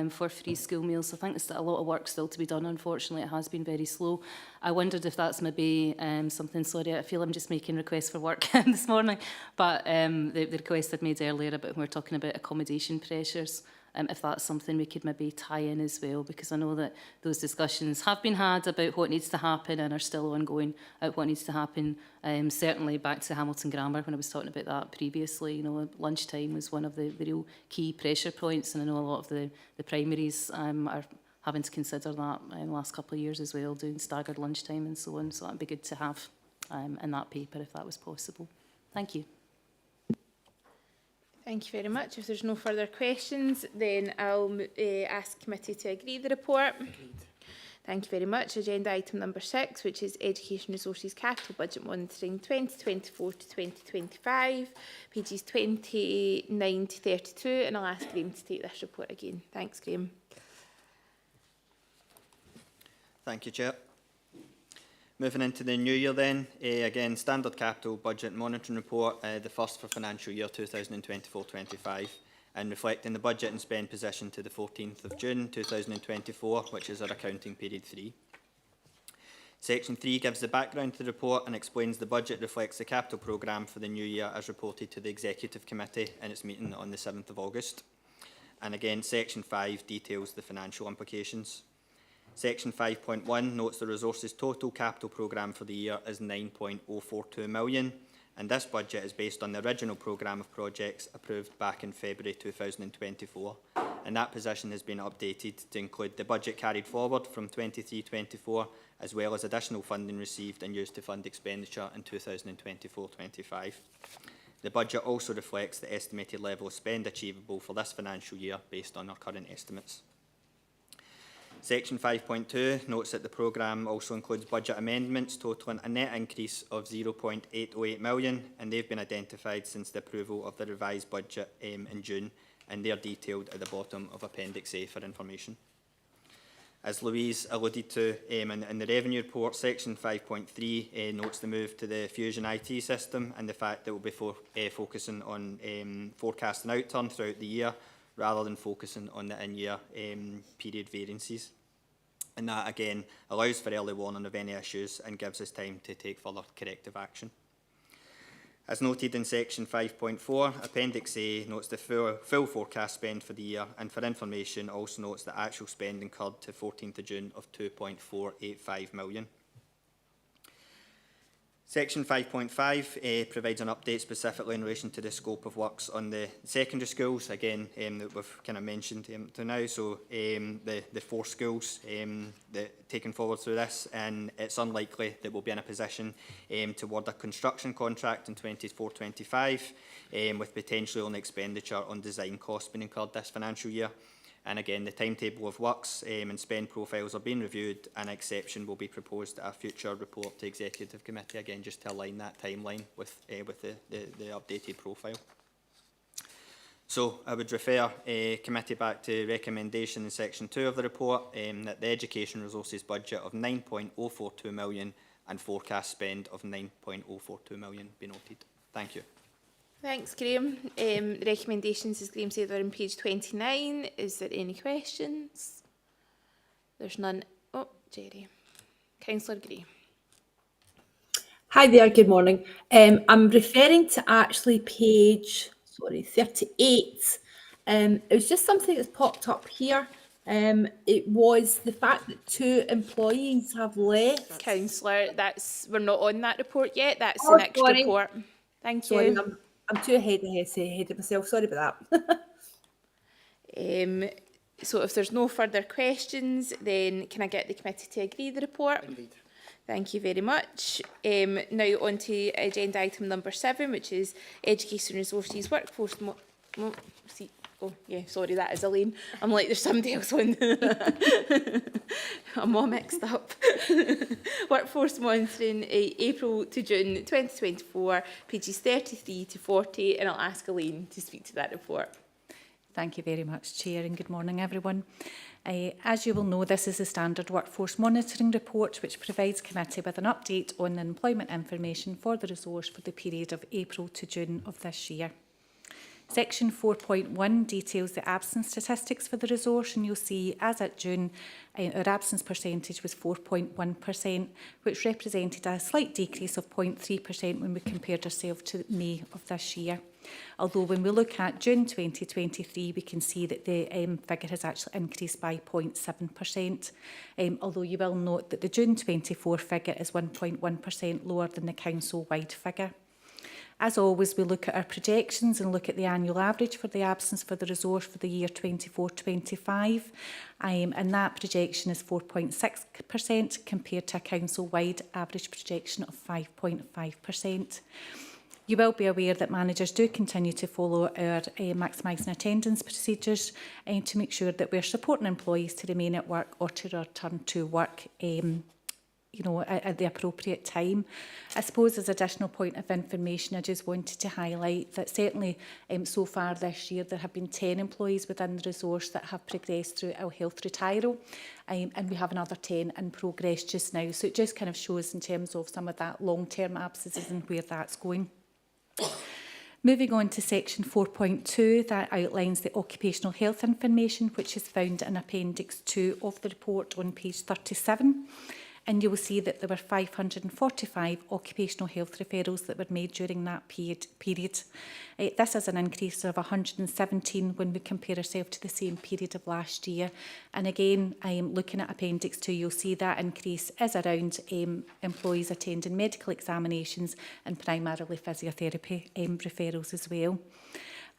for free school meals. So I think there's a lot of work still to be done. Unfortunately, it has been very slow. I wondered if that's maybe something, sorry, I feel I'm just making requests for work this morning, but the request I'd made earlier about when we were talking about accommodation pressures, if that's something we could maybe tie in as well, because I know that those discussions have been had about what needs to happen and are still ongoing at what needs to happen. Certainly back to Hamilton Grammar, when I was talking about that previously, lunchtime was one of the real key pressure points, and I know a lot of the primaries are having to consider that in the last couple of years as well, doing staggered lunchtime and so on, so that'd be good to have in that paper if that was possible. Thank you. Thank you very much. If there's no further questions, then I'll ask committee to agree the report. Agreed. Thank you very much. Agenda item number 6, which is Education Resources Capital Budget Monitoring 2024 to 2025, pages 29 to 32, and I'll ask Graham to take this report again. Thanks, Graham. Thank you, Chair. Moving into the new year then, again, Standard Capital Budget Monitoring Report, the first for financial year 2024-25, and reflecting the budget and spend position to the 14th of June 2024, which is our accounting period 3. Section 3 gives the background to the report and explains the budget reflects the capital programme for the new year as reported to the Executive Committee in its meeting on the 7th of August. And again, Section 5 details the financial implications. Section 5.1 notes the resources total capital programme for the year is 9.042 million, and this budget is based on the original programme of projects approved back in February 2024, and that position has been updated to include the budget carried forward from 23-24, as well as additional funding received and used to fund expenditure in 2024-25. The budget also reflects the estimated level of spend achievable for this financial year based on our current estimates. Section 5.2 notes that the programme also includes budget amendments totalling a net increase of 0.808 million, and they've been identified since the approval of the revised budget in June, and they're detailed at the bottom of Appendix A for information. As Louise alluded to in the revenue report, Section 5.3 notes the move to the Fusion IT system and the fact that we'll be focusing on forecasting outturn throughout the year, rather than focusing on the in-year period variances. And that, again, allows for early warning of any issues and gives us time to take further corrective action. As noted in section 5.4, Appendix A notes the full forecast spend for the year, and for information also notes the actual spend incurred to 14th of June of 2.485 million. Section 5.5 provides an update specifically in relation to the scope of works on the secondary schools, again, that we've kind of mentioned to now. So the 4 schools that taken forward through this, and it's unlikely that we'll be in a position to award a construction contract in 24-25, with potentially only expenditure on design costs being incurred this financial year. And again, the timetable of works and spend profiles are being reviewed, and an exception will be proposed at a future report to Executive Committee, again, just to align that timeline with the updated profile. So I would refer committee back to recommendation in section 2 of the report, that the education resources budget of 9.042 million and forecast spend of 9.042 million be noted. Thank you. Thanks, Graham. The recommendations, as Graham said, are on page 29. Is there any questions? There's none. Oh, Jerry. Councillor Gray. Hi there, good morning. I'm referring to actually page 38. It was just something that's popped up here. It was the fact that 2 employees have left. Councillor, we're not on that report yet. That's Oh, the next sorry. report. Thank Sorry, you. I'm too ahead of myself. Sorry about that. So if there's no further questions, then can I get the committee to agree the report? Agreed. Thank you very much. Now on to agenda item number 7, which is Education Resources Workforce... Oh, yeah, sorry, that is Elaine. I'm like, there's somebody else on. I'm all mixed up. Workforce Monitoring, April to June 2024, pages 33 to 40, and I'll ask Elaine to speak to that report. Thank you very much, Chair, and good morning, everyone. As you will know, this is a standard workforce monitoring report which provides committee with an update on the employment information for the resource for the period of April to June of this year. Section 4.1 details the absence statistics for the resource, and you'll see as at June our absence percentage was 4.1%, which represented a slight decrease of 0.3% when we compared ourselves to May of this year. Although when we look at June 2023, we can see that the figure has actually increased by 0.7%, although you will note that the June 24 figure is 1.1% lower than the council-wide figure. As always, we look at our projections and look at the annual average for the absence for the resource for the year 24-25, and that projection is 4.6% compared to a council-wide average projection of 5.5%. You will be aware that managers do continue to follow our maximising attendance procedures to make sure that we're supporting employees to remain at work or to return to work at the appropriate time. I suppose as additional point of information, I just wanted to highlight that certainly so far this year there have been 10 employees within the resource that have progressed through our health retiral, and we have another 10 in progress just now. So it just kind of shows in terms of some of that long-term absences and where that's going. Moving on to section 4.2, that outlines the occupational health information, which is found in Appendix 2 of the report on page 37. And you will see that there were 545 occupational health referrals that were made during that period. This is an increase of 117 when we compare ourselves to the same period of last year. And again, looking at Appendix 2, you'll see that increase is around employees attending medical examinations and primarily physiotherapy referrals as well.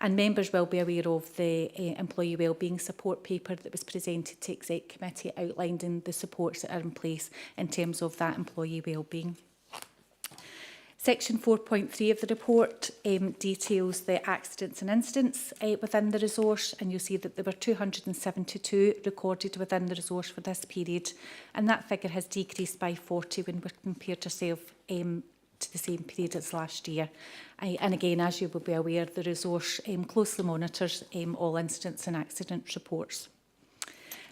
And members will be aware of the employee wellbeing support paper that was presented to Exec Committee outlining the supports that are in place in terms of that employee wellbeing. Section 4.3 of the report details the accidents and incidents within the resource, and you'll see that there were 272 recorded within the resource for this period, and that figure has decreased by 40 when we compared ourselves to the same period as last year. And again, as you will be aware, the resource closely monitors all incidents and accident reports.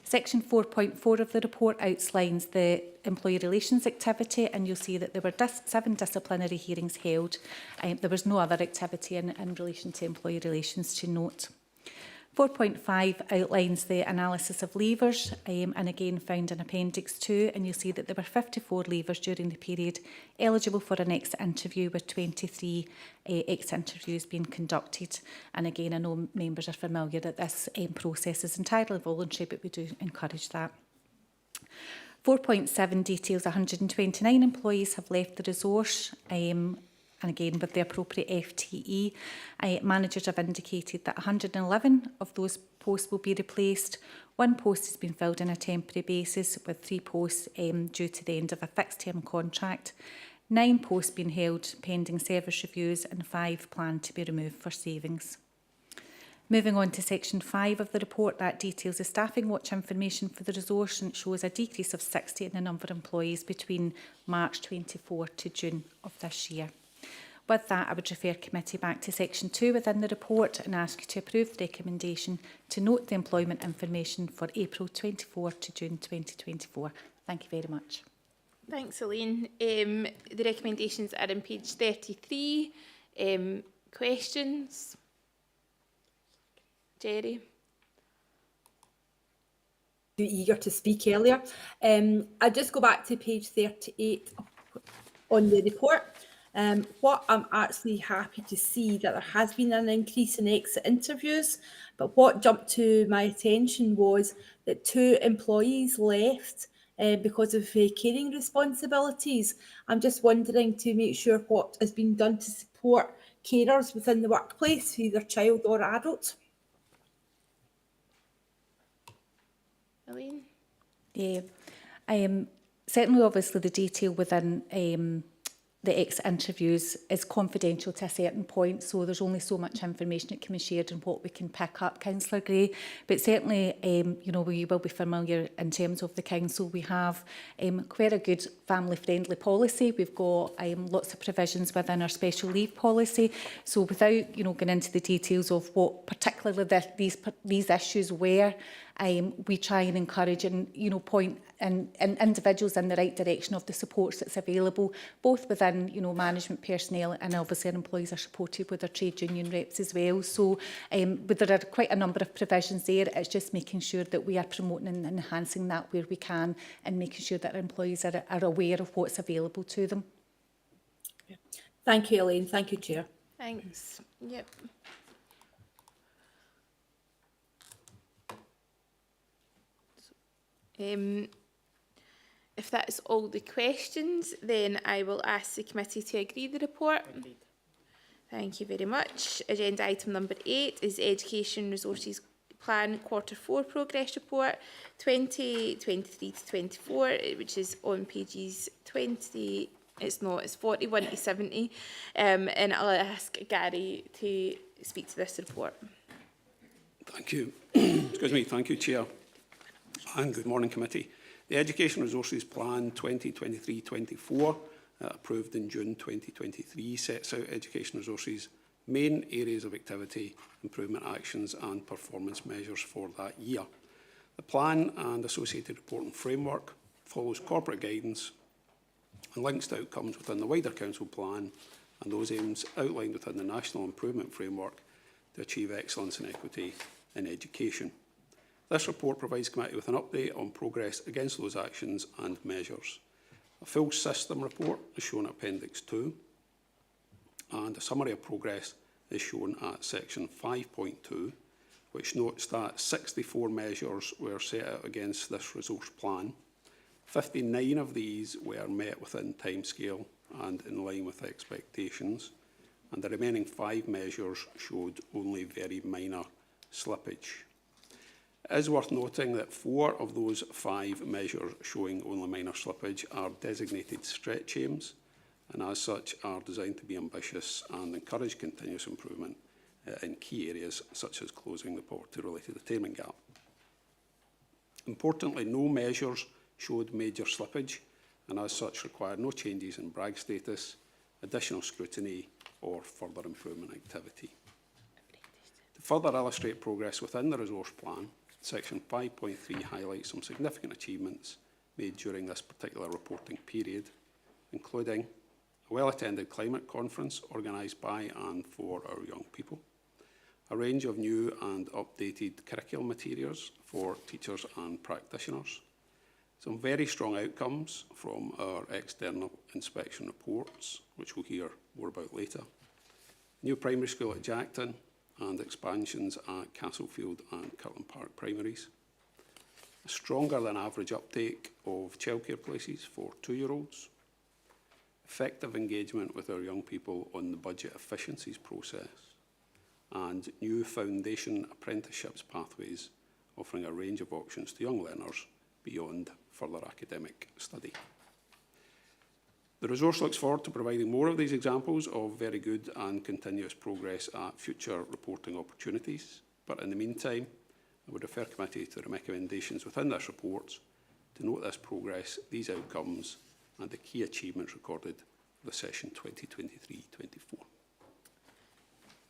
Section 4.4 of the report outlines the employee relations activity, and you'll see that there were 7 disciplinary hearings held. There was no other activity in relation to employee relations to note. 4.5 outlines the analysis of leavers, and again found in Appendix 2, and you'll see that there were 54 leavers during the period eligible for an exit interview, with 23 exit interviews being conducted. And again, I know members are familiar that this process is entirely voluntary, but we do encourage that. 4.7 details 129 employees have left the resource, and again with the appropriate FTE. Managers have indicated that 111 of those posts will be replaced. 1 post has been filled on a temporary basis, with 3 posts due to the end of a fixed term contract. 9 posts being held pending service reviews, and 5 planned to be removed for savings. Moving on to section 5 of the report, that details the staffing watch information for the resource, and it shows a decrease of 60 in the number of employees between March 24 to June of this year. With that, I would refer committee back to section 2 within the report and ask you to approve the recommendation to note the employment information for April 24 to June 2024. Thank you very much. Thanks, Elaine. The recommendations are on page 33. Questions? Jerry? Eager to speak earlier. I just go back to page 38 on the report. What I'm actually happy to see that there has been an increase in exit interviews, but what jumped to my attention was that 2 employees left because of caring responsibilities. I'm just wondering to make sure what has been done to support carers within the workplace, either child or adult. Elaine? Yeah, certainly obviously the detail within the exit interviews is confidential to a certain point, so there's only so much information that can be shared and what we can pick up, Councillor Gray. But certainly, you know, we will be familiar in terms of the council. We have quite a good family-friendly policy. We've got lots of provisions within our special leave policy. So without, you know, going into the details of what particularly these issues were, we try and encourage and, you know, point and individuals in the right direction of the supports that's available, both within, you know, management personnel, and obviously our employees are supported with their trade union reps as well. So but there are quite a number of provisions there. It's just making sure that we are promoting and enhancing that where we can, and making sure that our employees are aware of what's available to them. Thank you, Elaine. Thank you, Chair. Thanks. Yep. If that is all the questions, then I will ask the committee to agree the report. Indeed. Thank you very much. Agenda item number 8 is Education Resources Plan Q4 Progress Report 2023 to 24, which is on pages 20. It's 41 to 70. And I'll ask Gary to speak to this report. Thank you. Excuse me. Thank you, Chair. And good morning, committee. The Education Resources Plan 2023-24, approved in June 2023, sets out Education Resources' main areas of activity, improvement actions and performance measures for that year. The plan and associated reporting framework follows corporate guidance and links to outcomes within the wider council plan and those aims outlined within the National Improvement Framework to achieve excellence and equity in education. This report provides committee with an update on progress against those actions and measures. A full system report is shown at Appendix 2, and a summary of progress is shown at section 5.2, which notes that 64 measures were set out against this resource plan. 59 of these were met within timescale and in line with expectations, and the remaining 5 measures showed only very minor slippage. It is worth noting that 4 of those 5 measures showing only minor slippage are designated stretch aims, and as such are designed to be ambitious and encourage continuous improvement in key areas such as closing the poverty-related attainment gap. Importantly, no measures showed major slippage, and as such require no changes in brag status, additional scrutiny or further improvement activity. To further illustrate progress within the resource plan, Section 5.3 highlights some significant achievements made during this particular reporting period, including a well-attended climate conference organised by and for our young people, a range of new and updated curriculum materials for teachers and practitioners, some very strong outcomes from our external inspection reports, which we'll hear more about later, new primary school at Jackton, and expansions at Castlefield and Kirtland Park primaries, a stronger than average uptake of childcare places for 2-year-olds, effective engagement with our young people on the budget efficiencies process, and new foundation apprenticeships pathways offering a range of options to young learners beyond further academic study. The resource looks forward to providing more of these examples of very good and continuous progress at future reporting opportunities. But in the meantime, I would refer committee to the recommendations within this report to note this progress, these outcomes and the key achievements recorded for the session 2023-24.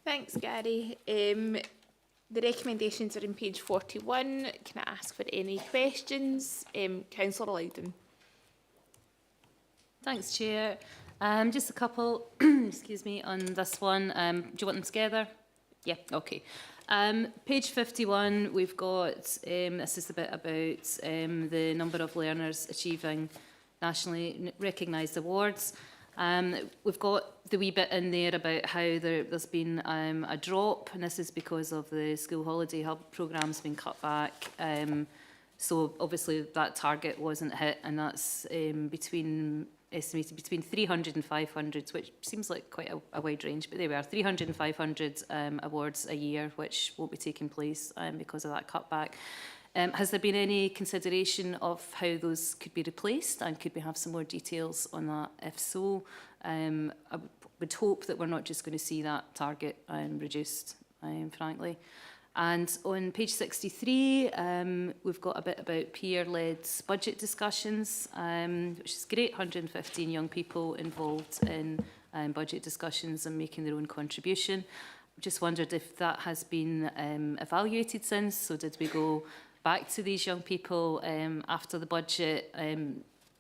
Thanks, Gary. The recommendations are on page 41. Can I ask for any questions? Councillor Loudon. Thanks, Chair. Just a couple, excuse me, on this one. Do you want them together? Yeah, okay. Page 51, we've got, this is the bit about the number of learners achieving nationally recognised awards. We've got the wee bit in there about how there's been a drop, and this is because of the school holiday hub programme's been cut back. So obviously that target wasn't hit, and that's estimated between 300 and 500, which seems like quite a wide range, but there we are, 300 and 500 awards a year, which won't be taking place because of that cutback. Has there been any consideration of how those could be replaced, and could we have some more details on that? If so, I would hope that we're not just going to see that target reduced, frankly. And on page 63, we've got a bit about peer-led budget discussions, which is great, 115 young people involved in budget discussions and making their own contribution. Just wondered if that has been evaluated since, so did we go back to these young people after the budget?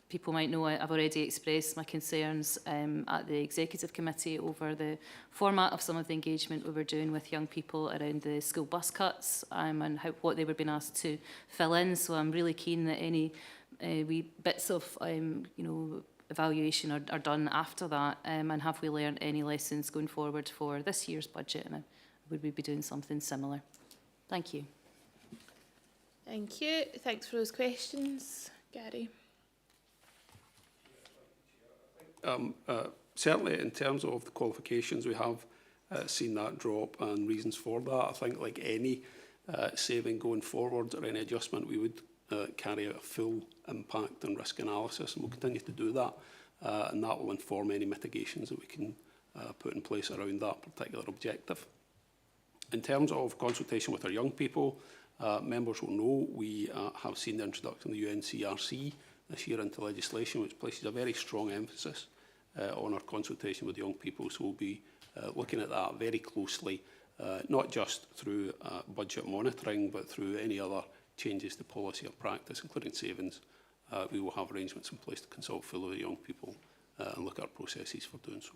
People might know I've already expressed my concerns at the Executive Committee over the format of some of the engagement we were doing with young people around the school bus cuts and what they were being asked to fill in. So I'm really keen that any wee bits of evaluation are done after that, and have we learned any lessons going forward for this year's budget, and would we be doing something similar? Thank you. Thank you. Thanks for those questions. Gary. Certainly in terms of the qualifications, we have seen that drop, and reasons for that. I think like any saving going forward or any adjustment, we would carry out a full impact and risk analysis, and we'll continue to do that, and that will inform any mitigations that we can put in place around that particular objective. In terms of consultation with our young people, members will know we have seen the introduction of the UNCRC this year into legislation, which places a very strong emphasis on our consultation with young people. So we'll be looking at that very closely, not just through budget monitoring, but through any other changes to policy or practice, including savings. We will have arrangements in place to consult fully with young people and look at our processes for doing so.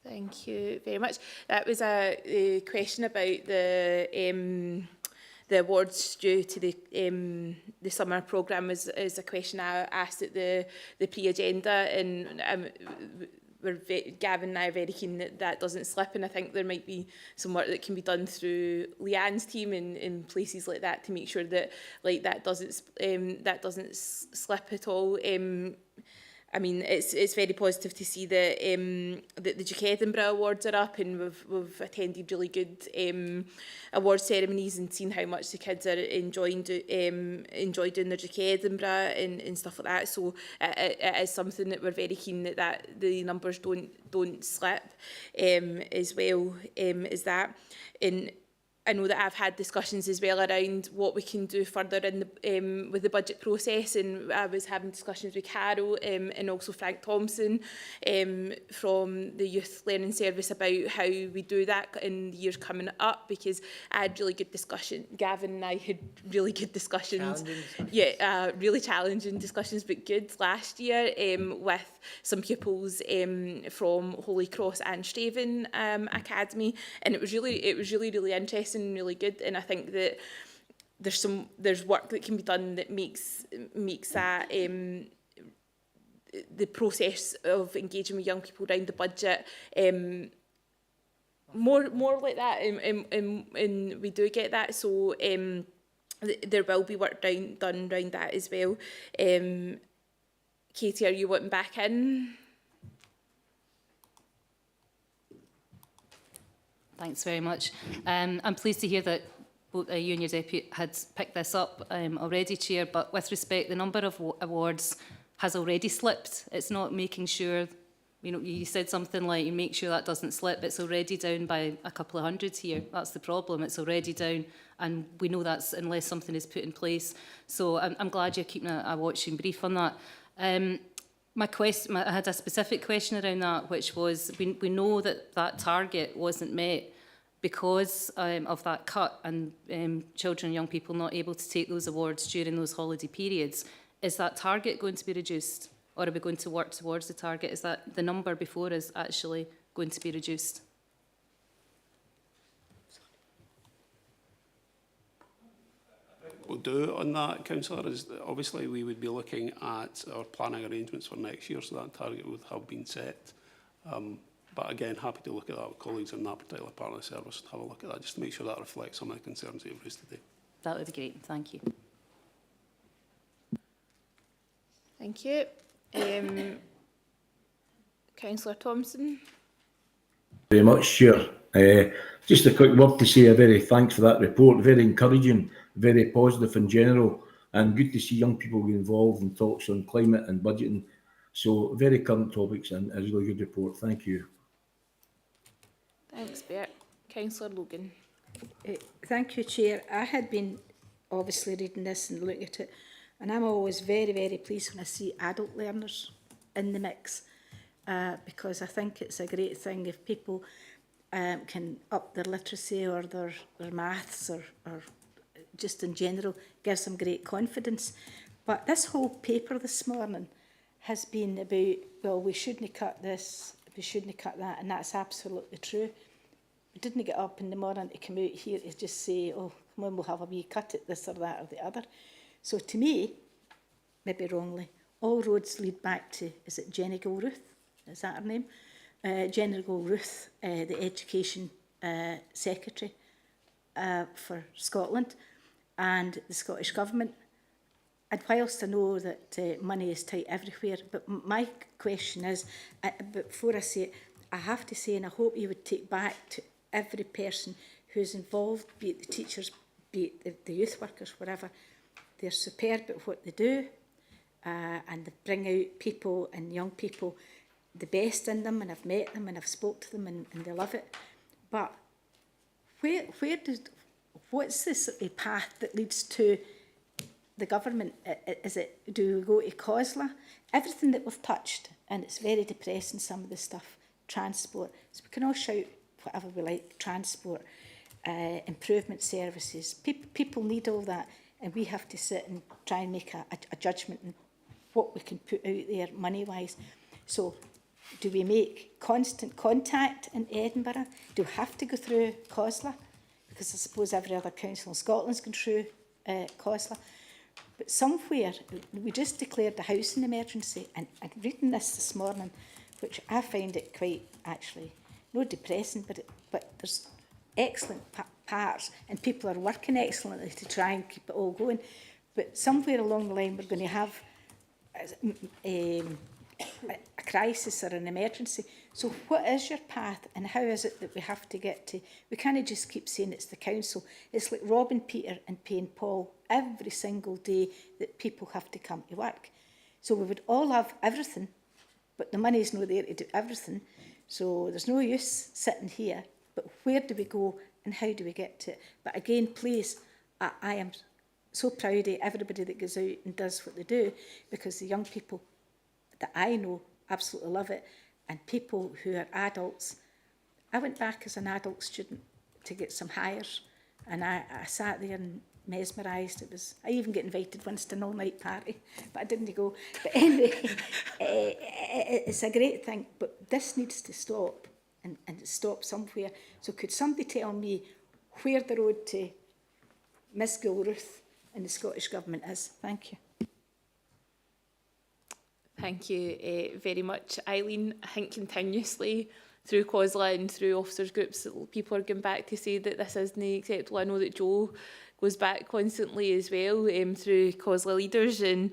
Thank you very much. That was a question about the awards due to the summer programme is a question I asked at the pre-agenda, and Gavin and I are very keen that doesn't slip, and I think there might be some work that can be done through Leanne's team in places like that to make sure that that doesn't slip at all. I mean, it's very positive to see that the Duke Edinburgh Awards are up, and we've attended really good award ceremonies and seen how much the kids are enjoying doing their Duke Edinburgh and stuff like that. So it is something that we're very keen that the numbers don't slip as well as that. And I know that I've had discussions as well around what we can do further in the, with the budget process, and I was having discussions with Carol and also Frank Thompson from the Youth Learning Service about how we do that in the years coming up, because I had really good discussion. Gavin and I had really good discussions. Yeah, really challenging discussions, but good last year with some pupils from Holy Cross and Straven Academy, and it was really interesting and really good. And I think that there's work that can be done that makes that the process of engaging with young people around the budget more like that, and we do get that. So there will be work done around that as well. Katie, are you wanting back in? Thanks very much. I'm pleased to hear that both you and your deputy had picked this up already, Chair, but with respect, the number of awards has already slipped. It's not making sure, you know, you said something like you make sure that doesn't slip. It's already down by a couple of hundred here. That's the problem. It's already down, and we know that's unless something is put in place. So I'm glad you're keeping a watching brief on that. I had a specific question around that, which was we know that that target wasn't met because of that cut and children and young people not able to take those awards during those holiday periods. Is that target going to be reduced, or are we going to work towards the target? Is that the number before is actually going to be reduced? We'll do on that, Councillor, is that obviously we would be looking at our planning arrangements for next year, so that target would have been set. But again, happy to look at that with colleagues in that particular part of the service and have a look at that, just to make sure that reflects some of the concerns that you've raised today. That would be great, thank you. Thank you. Councillor Thompson. Very much, Chair. Just a quick word to say a very thanks for that report. Very encouraging, very positive in general, and good to see young people get involved in talks on climate and budgeting. So very current topics and a really good report. Thank you. Thanks, Bert. Councillor Logan. Thank you, Chair. I had been obviously reading this and looking at it, and I'm always very, very pleased when I see adult learners in the mix, because I think it's a great thing if people can up their literacy or their maths or just in general, gives them great confidence. But this whole paper this morning has been about, well, we shouldn't cut this, we shouldn't cut that, and that's absolutely true. We didn't get up in the morning to come out here to just say, oh, come on, we'll have a wee cut at this or that or the other. So to me, maybe wrongly, all roads lead back to, is it Jenny Gilruth? Is that her name? Jenny Gilruth, the Education Secretary for Scotland and the Scottish Government. And whilst I know that money is tight everywhere, but my question is, before I say it, I have to say, and I hope you would take back to every person who's involved, be it the teachers, be it the youth workers, whatever, they're superb at what they do, and they bring out people and young people, the best in them, and I've met them and I've spoke to them and they love it. But what's this path that leads to the government? Is it, do we go to COSLA? Everything that we've touched, and it's very depressing, some of the stuff, transport, so we can all shout whatever we like, transport, improvement services, people need all that, and we have to sit and try and make a judgment on what we can put out there money-wise. So do we make constant contact in Edinburgh? Do we have to go through COSLA? Because I suppose every other council in Scotland's gone through COSLA. But somewhere, we just declared the housing emergency, and I'm reading this morning, which I find it quite, actually, not depressing, but there's excellent parts, and people are working excellently to try and keep it all going. But somewhere along the line, we're going to have a crisis or an emergency. So what is your path, and how is it that we have to get to? We can't just keep saying it's the council. It's like robbing Peter and paying Paul every single day that people have to come to work. So we would all have everything, but the money's not there to do everything. So there's no use sitting here. But where do we go and how do we get to it? But again, please, I am so proud of everybody that goes out and does what they do, because the young people that I know absolutely love it, and people who are adults. I went back as an adult student to get some hires, and I sat there and mesmerised. I even get invited once to an all-night party, but I didn't go. But anyway, it's a great thing, but this needs to stop, and stop somewhere. So could somebody tell me where the road to Miss Gilruth and the Scottish Government is? Thank you. Thank you very much, Eileen. I think continuously through COSLA and through officers groups, people are going back to say that this isn't acceptable. I know that Joe goes back constantly as well through COSLA leaders, and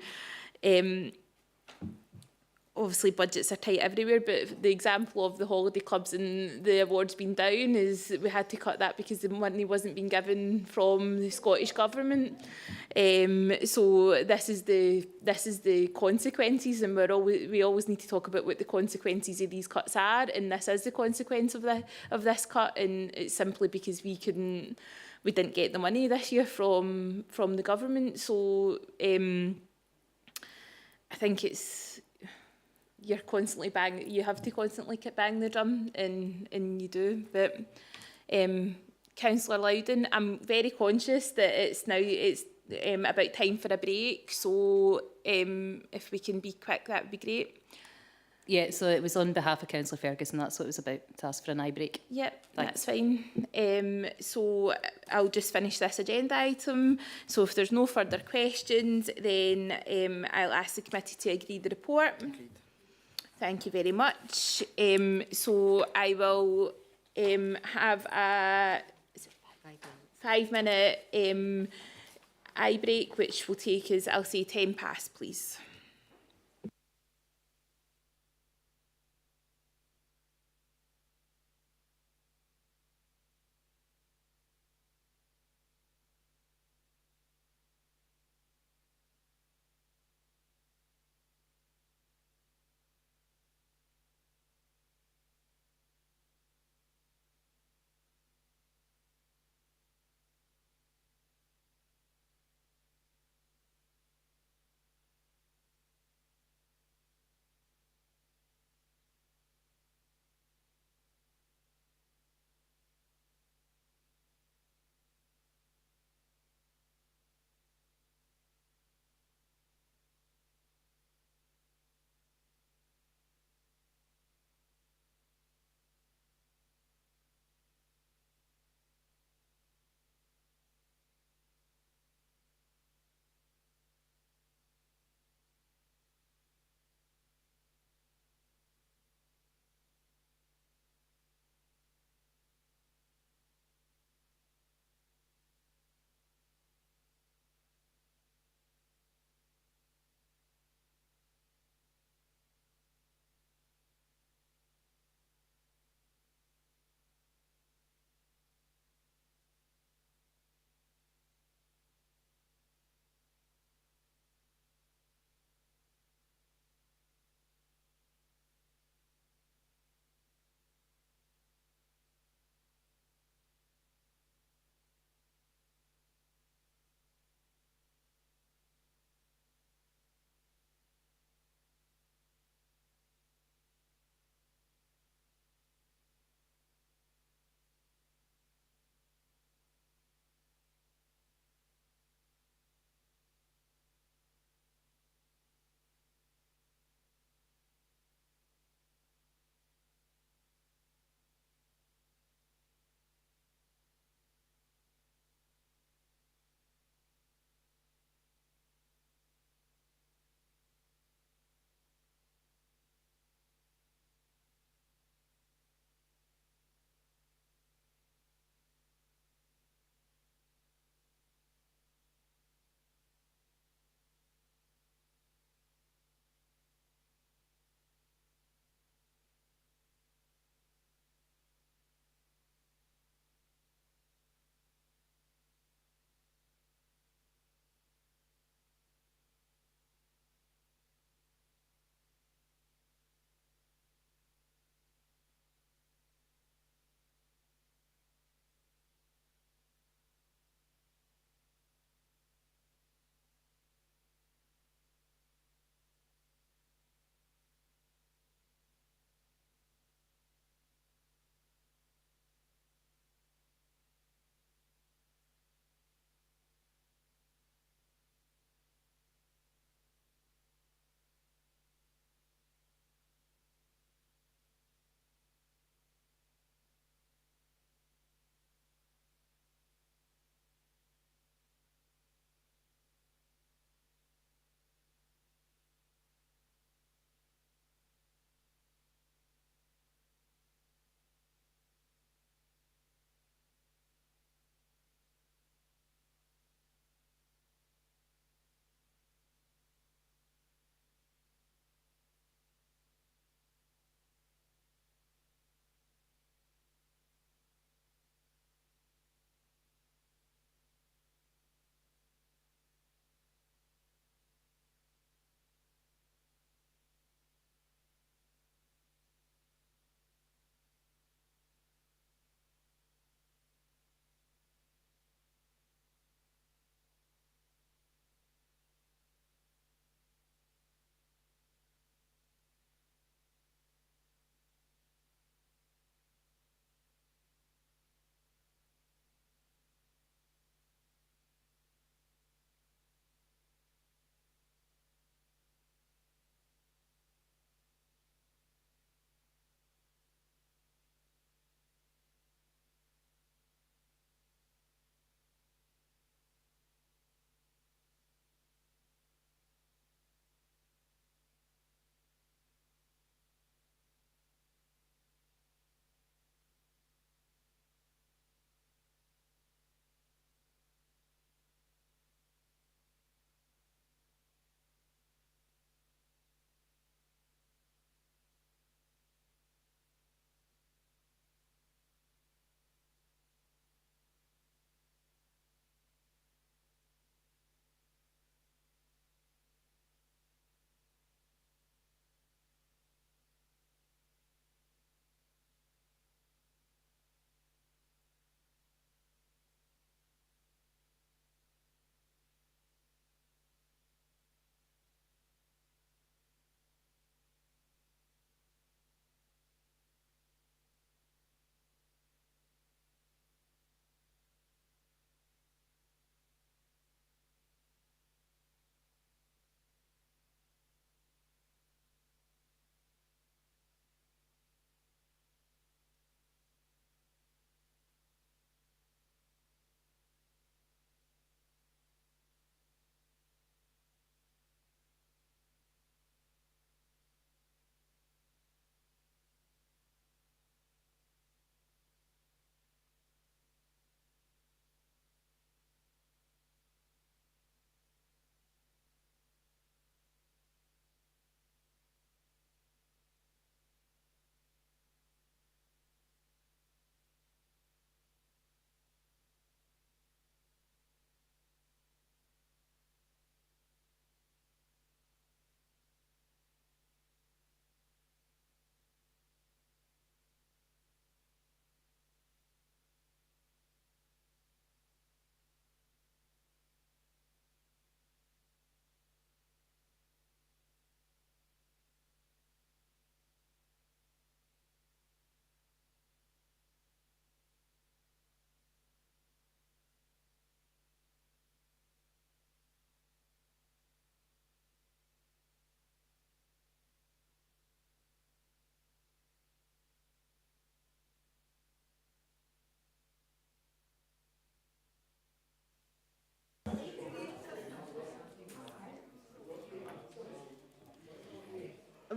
obviously budgets are tight everywhere, but the example of the holiday clubs and the awards being down is we had to cut that because the money wasn't being given from the Scottish Government. So this is the consequences, and we always need to talk about what the consequences of these cuts are, and this is the consequence of this cut, and it's simply because we didn't get the money this year from the government. So I think you have to constantly bang the drum, and you do. But Councillor Loudon, I'm very conscious that it's about time for a break, so if we can be quick, that would be great. Yeah, so it was on behalf of Councillor Ferguson, that's what it was about, to ask for an eye break. Yep, Thanks. that's fine. So I'll just finish this agenda item. So if there's no further questions, then I'll ask the committee to agree the report. Agreed. Thank you very much. So I will have a 5-minute eye break, which will take us, I'll say 10 past, please.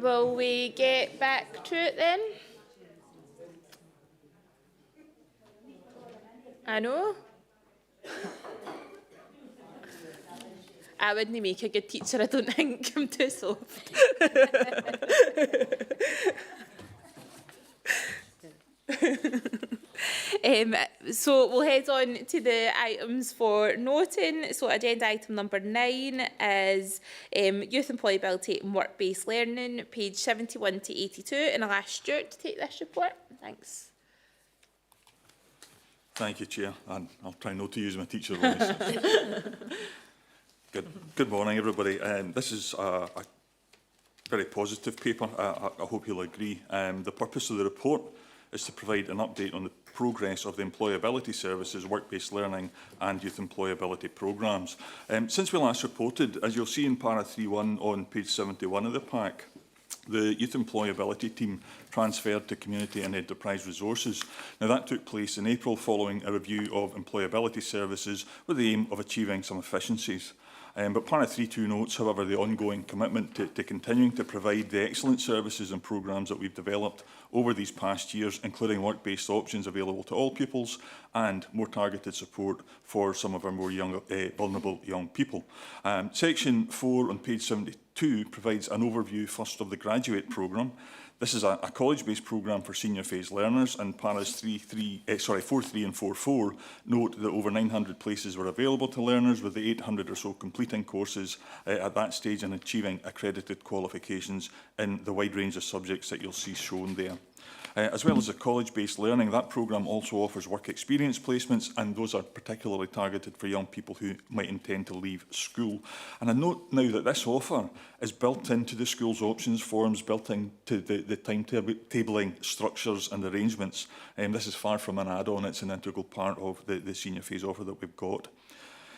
will we get back to it then? I know. I wouldn't make a good teacher, I don't think. I'm too soft. So we'll head on to the items for noting. So agenda item number 9 is youth employability and work-based learning, page 71 to 82. And I'll ask Stuart to take this report. Thanks. Thank you, Chair, and I'll try not to use my teacher voice. Good morning, everybody. This is a very positive paper. I hope you'll agree. The purpose of the report is to provide an update on the progress of the employability services, work-based learning and youth employability programmes. Since we last reported, as you'll see in para 3.1 on page 71 of the pack, the youth employability team transferred to community and enterprise resources. Now that took place in April following a review of employability services with the aim of achieving some efficiencies. But Para 3.2 notes, however, the ongoing commitment to continuing to provide the excellent services and programmes that we've developed over these past years, including work-based options available to all pupils and more targeted support for some of our more vulnerable young people. Section 4 on page 72 provides an overview first of the graduate programme. This is a college-based programme for senior phase learners, and paras 4.3 and 4.4 note that over 900 places were available to learners, with the 800 or so completing courses at that stage and achieving accredited qualifications in the wide range of subjects that you'll see shown there. As well as the college-based learning, that programme also offers work experience placements, and those are particularly targeted for young people who might intend to leave school. And I note now that this offer is built into the school's options forms, built into the timetabling structures and arrangements. This is far from an add-on, it's an integral part of the senior phase offer that we've got.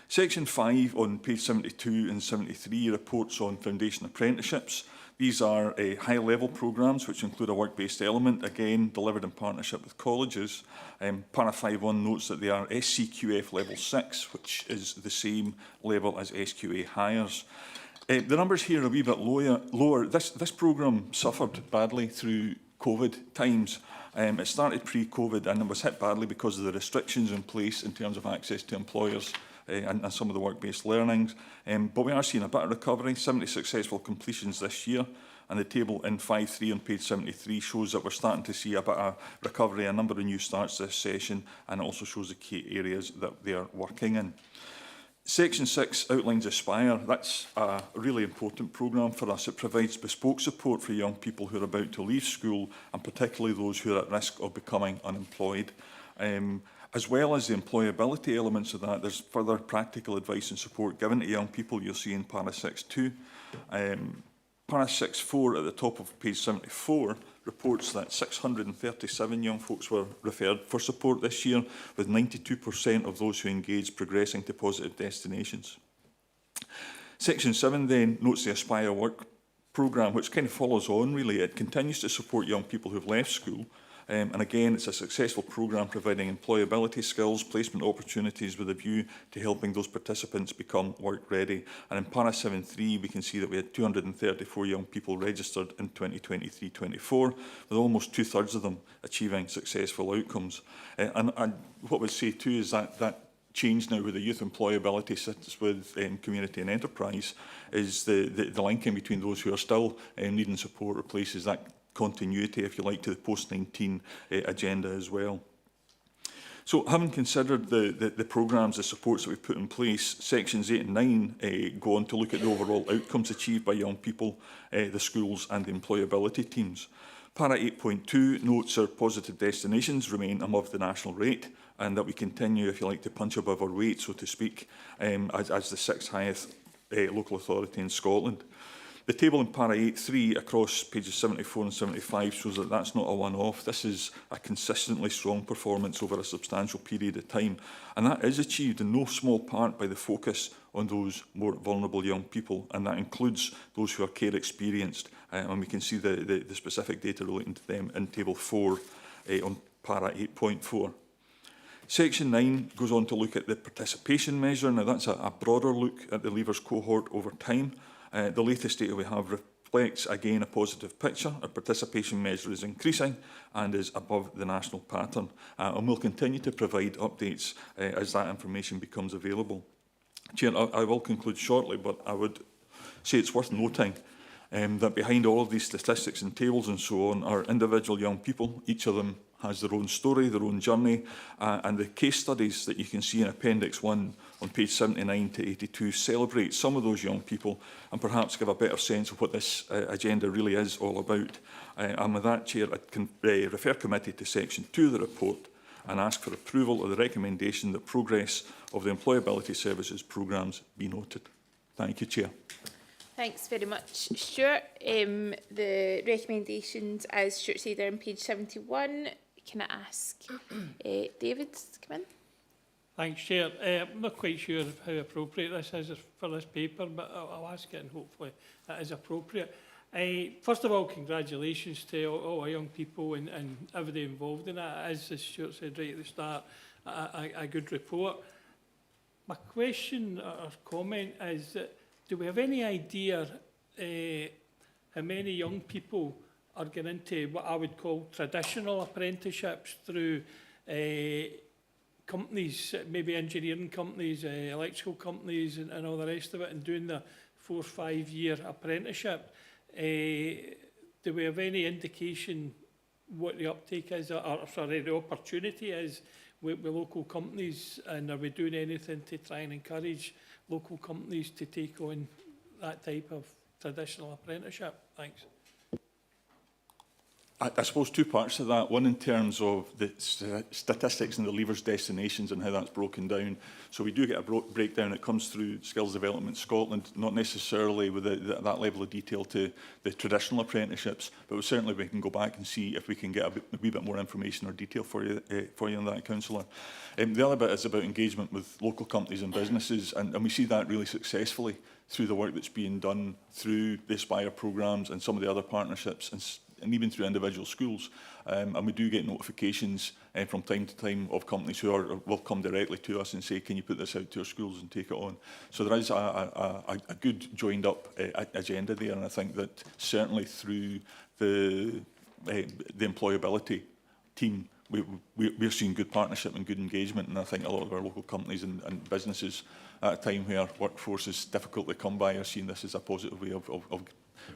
Section 5 on page 72 and 73 reports on foundation apprenticeships. These are high-level programmes which include a work-based element, again delivered in partnership with colleges. Para 5.1 notes that they are SCQF level 6, which is the same level as SQA hires. The numbers here are a wee bit lower. This programme suffered badly through COVID times. It started pre-COVID and it was hit badly because of the restrictions in place in terms of access to employers and some of the work-based learnings. But we are seeing a bit of recovery, 70 successful completions this year, and the table in 5.3 on page 73 shows that we're starting to see a bit of recovery, a number of new starts this session, and it also shows the key areas that they are working in. Section 6 outlines Aspire. That's a really important programme for us. It provides bespoke support for young people who are about to leave school, and particularly those who are at risk of becoming unemployed. As well as the employability elements of that, there's further practical advice and support given to young people. You'll see in Para 6.2. Para 6.4 at the top of page 74 reports that 637 young folks were referred for support this year, with 92% of those who engaged progressing to positive destinations. Section 7 then notes the Aspire Work programme, which kind of follows on really. It continues to support young people who've left school. And again, it's a successful programme providing employability skills, placement opportunities with a view to helping those participants become work ready. And in Para 7.3, we can see that we had 234 young people registered in 2023-24, with almost 2/3 of them achieving successful outcomes. And what we'd say too is that change now with the youth employability sits with community and enterprise is the linking between those who are still needing support or places that continuity, if you like, to the post-19 agenda as well. So having considered the programmes, the supports that we've put in place, sections 8 and 9 go on to look at the overall outcomes achieved by young people, the schools and the employability teams. Para 8.2 notes our positive destinations remain above the national rate, and that we continue, if you like, to punch above our weight, so to speak, as the 6th highest local authority in Scotland. The table in Para 8.3 across pages 74 and 75 shows that that's not a one-off. This is a consistently strong performance over a substantial period of time. And that is achieved in no small part by the focus on those more vulnerable young people. And that includes those who are care experienced. And we can see the specific data relating to them in table 4 on Para 8.4. Section 9 goes on to look at the participation measure. Now that's a broader look at the leavers cohort over time. The latest data we have reflects again a positive picture. Our participation measure is increasing and is above the national pattern, and we'll continue to provide updates as that information becomes available. Chair, I will conclude shortly, but I would say it's worth noting that behind all of these statistics and tables and so on are individual young people. Each of them has their own story, their own journey, and the case studies that you can see in Appendix 1 on page 79 to 82 celebrate some of those young people and perhaps give a better sense of what this agenda really is all about. And with that, Chair, I can refer committee to section 2 of the report and ask for approval of the recommendation that progress of the employability services programmes be noted. Thank you, Chair. Thanks very much, Stuart. The recommendations, as Stuart said, are on page 71. Can I ask David to come in? Thanks, Chair. I'm not quite sure how appropriate this is for this paper, but I'll ask it and hopefully it is appropriate. First of all, congratulations to all our young people and everybody involved in it. As Stuart said right at the start, a good report. My question or comment is that do we have any idea how many young people are getting into what I would call traditional apprenticeships through companies, maybe engineering companies, electrical companies and all the rest of it, and doing the 4 or 5 year apprenticeship? Do we have any indication what the uptake is, or sorry, the opportunity is with local companies, and are we doing anything to try and encourage local companies to take on that type of traditional apprenticeship? Thanks. I suppose two parts to that. One in terms of the statistics and the leavers' destinations and how that's broken down. So we do get a breakdown that comes through Skills Development Scotland, not necessarily with that level of detail to the traditional apprenticeships, but certainly we can go back and see if we can get a wee bit more information or detail for you on that, Councillor. The other bit is about engagement with local companies and businesses, and we see that really successfully through the work that's being done through the Aspire programmes and some of the other partnerships, and even through individual schools. And we do get notifications from time to time of companies who will come directly to us and say, can you put this out to our schools and take it on? So there is a good joined up agenda there, and I think that certainly through the employability team, we're seeing good partnership and good engagement, and I think a lot of our local companies and businesses at a time where workforce is difficult to come by are seeing this as a positive way of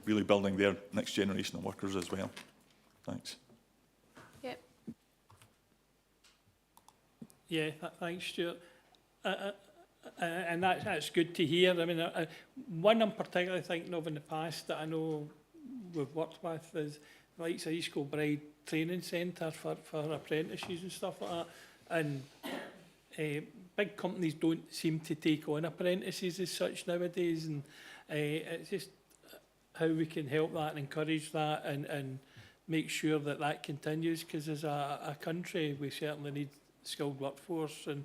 really building their next generation of workers as well. Thanks. Yep. Yeah, thanks, Stuart. And that's good to hear. I mean, one I'm particularly thinking of in the past that I know we've worked with is the likes of East Kilbride Training Centre for apprentices and stuff like that. And big companies don't seem to take on apprentices as such nowadays, and it's just how we can help that and encourage that and make sure that that continues, because as a country we certainly need skilled workforce, and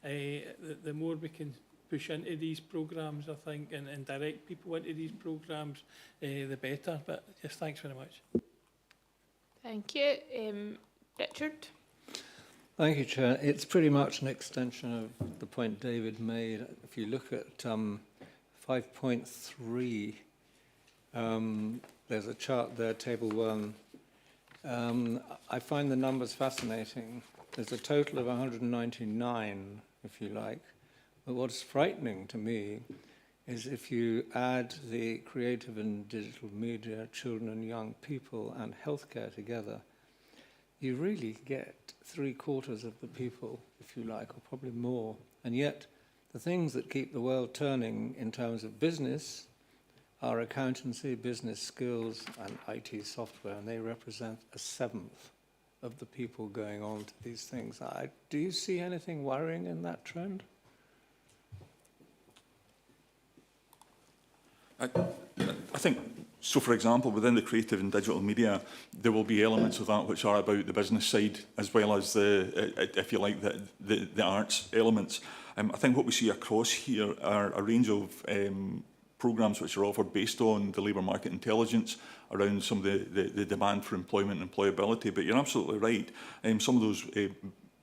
the more we can push into these programmes, I think, and direct people into these programmes, the better. But just thanks very much. Thank you. Richard? Thank you, Chair. It's pretty much an extension of the point David made. If you look at 5.3, there's a chart there, Table 1. I find the numbers fascinating. There's a total of 199, if you like. But what's frightening to me is if you add the creative and digital media, children and young people, and healthcare together, you really get 3/4 of the people, if you like, or probably more. And yet, the things that keep the world turning in terms of business are accountancy, business skills, and IT software, and they represent 1/7 of the people going on to these things. Do you see anything worrying in that trend? I think, so for example, within the creative and digital media, there will be elements of that which are about the business side, as well as the, if you like, the arts elements. I think what we see across here are a range of programmes which are offered based on the labour market intelligence around some of the demand for employment and employability. But you're absolutely right. Some of those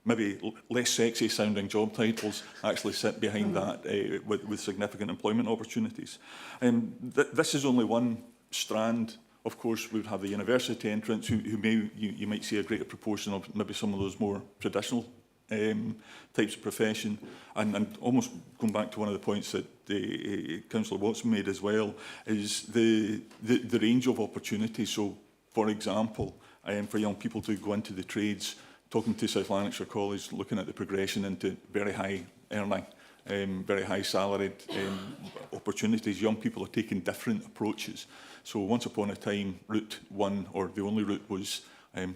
maybe less sexy sounding job titles actually sit behind that with significant employment opportunities. This is only one strand, of course, we would have the university entrants who you might see a greater proportion of maybe some of those more traditional types of profession. And almost going back to one of the points that Councillor Watson made as well, is the range of opportunities. So, for example, for young people to go into the trades, talking to South Lanarkshire College, looking at the progression into very high earning, very high salaried opportunities. Young people are taking different approaches. So once upon a time, route one, or the only route, was a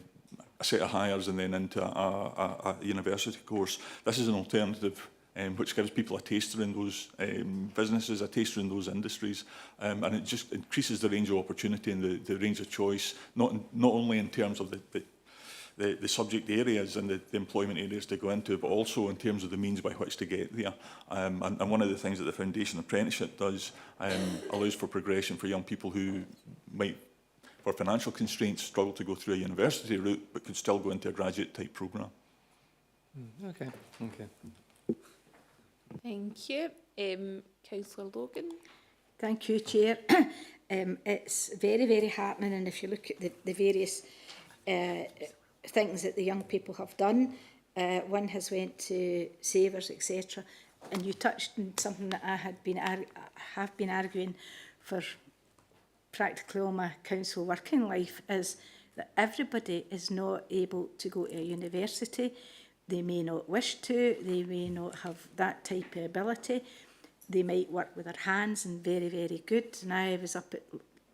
set of hires and then into a university course. This is an alternative which gives people a taster in those businesses, a taster in those industries, and it just increases the range of opportunity and the range of choice, not only in terms of the subject areas and the employment areas to go into, but also in terms of the means by which to get there. And one of the things that the Foundation Apprenticeship does allows for progression for young people who might, for financial constraints, struggle to go through a university route, but could still go into a graduate-type programme. Okay, okay. Thank you. Councillor Logan. Thank you, Chair. It's very, very heartening, and if you look at the various things that the young people have done, one has went to savers, etc. And you touched on something that I have been arguing for practically all my council working life, is that everybody is not able to go to a university. They may not wish to, they may not have that type of ability. They might work with their hands and very, very good. And I was up at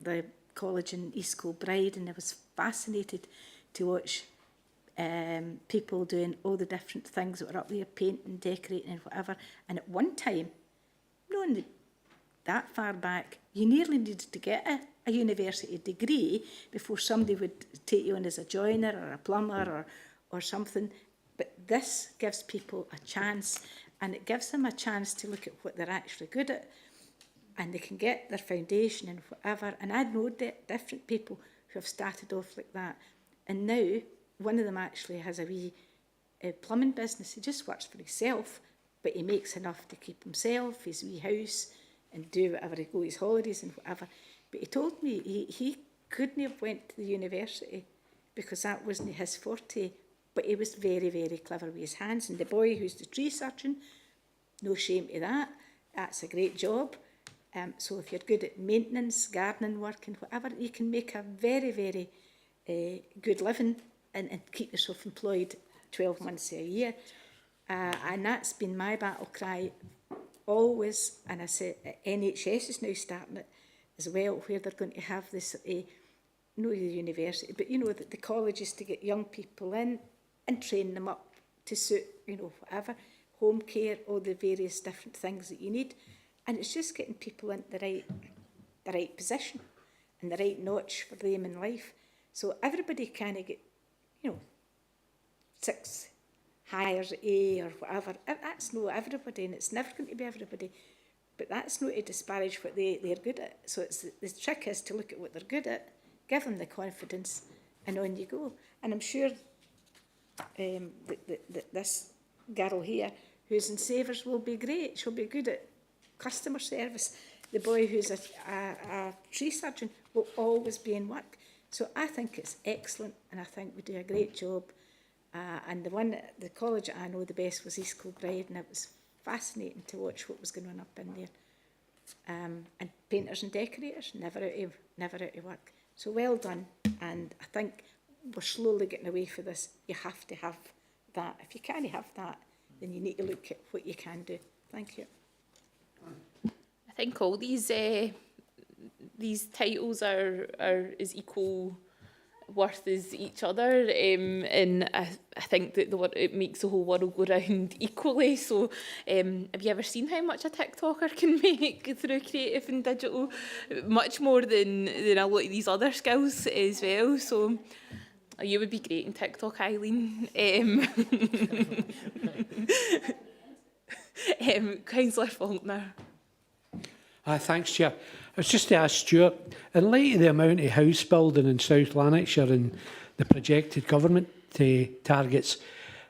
the college in East Kilbride and I was fascinated to watch people doing all the different things that were up there, painting, decorating and whatever. And at one time, not that far back, you nearly needed to get a university degree before somebody would take you on as a joiner or a plumber or something. But this gives people a chance, and it gives them a chance to look at what they're actually good at, and they can get their foundation and whatever. And I know different people who have started off like that, and now one of them actually has a wee plumbing business. He just works for himself, but he makes enough to keep himself, his wee house, and do whatever, he go his holidays and whatever. But he told me he couldn't have went to the university because that wasn't his forte. But he was very, very clever with his hands. And the boy who's the tree surgeon, no shame to that. That's a great job. So if you're good at maintenance, gardening work and whatever, you can make a very, very good living and keep yourself employed 12 months a year. And that's been my battle cry always. And I said NHS is now starting it as well, where they're going to have this, no the university, but the colleges to get young people in and train them up to suit, whatever, home care, all the various different things that you need. And it's just getting people into the right position and the right notch for them in life. So everybody kind of get, 6 hires A or whatever. That's not everybody, and it's never going to be everybody. But that's not to disparage what they're good at. So the trick is to look at what they're good at, give them the confidence, and on you go. And I'm sure this girl here, who's in Savers, will be great. She'll be good at customer service. The boy who's a tree surgeon will always be in work. So I think it's excellent, and I think we do a great job. And the college I know the best was East Kilbride, and it was fascinating to watch what was going on up in there. And painters and decorators, never out of work. So well done, and I think we're slowly getting away from this. You have to have that. If you can't have that, then you need to look at what you can do. Thank you. I think all these titles are as equal worth as each other, and I think that it makes the whole world go round equally. So have you ever seen how much a TikToker can make through creative and digital? Much more than a lot of these other skills as well. So you would be great in TikTok, Eileen. Councillor Faulkner. Thanks, Chair. I was just to ask Stuart, in light of the amount of house building in South Lanarkshire and the projected government targets,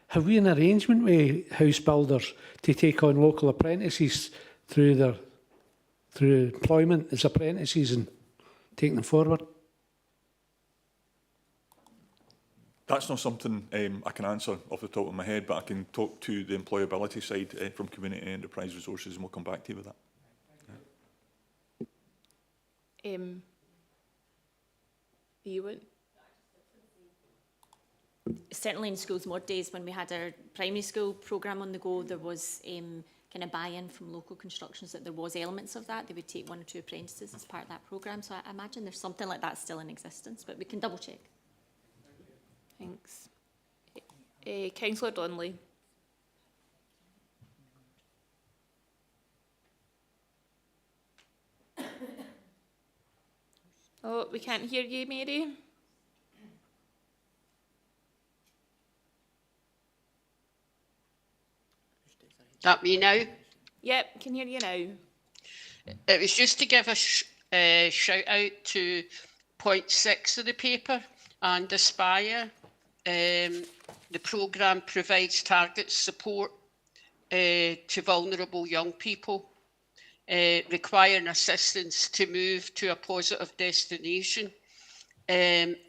have we an arrangement with house builders to take on local apprentices through employment as apprentices and take them forward? That's not something I can answer off the top of my head, but I can talk to the employability side from Community Enterprise Resources, and we'll come back to you with that. You would? Certainly in schools mod days, when we had our primary school programme on the go, there was kind of buy-in from local constructions that there was elements of that. They would take 1 or 2 apprentices as part of that programme. So I imagine there's something like that still in existence, but we can double check. Thanks. Councillor Donnelly. Oh, we can't hear you, Mary. That me now? Yep, can hear you now. It was just to give a shout out to point 6 of the paper and Aspire. The programme provides target support to vulnerable young people requiring assistance to move to a positive destination.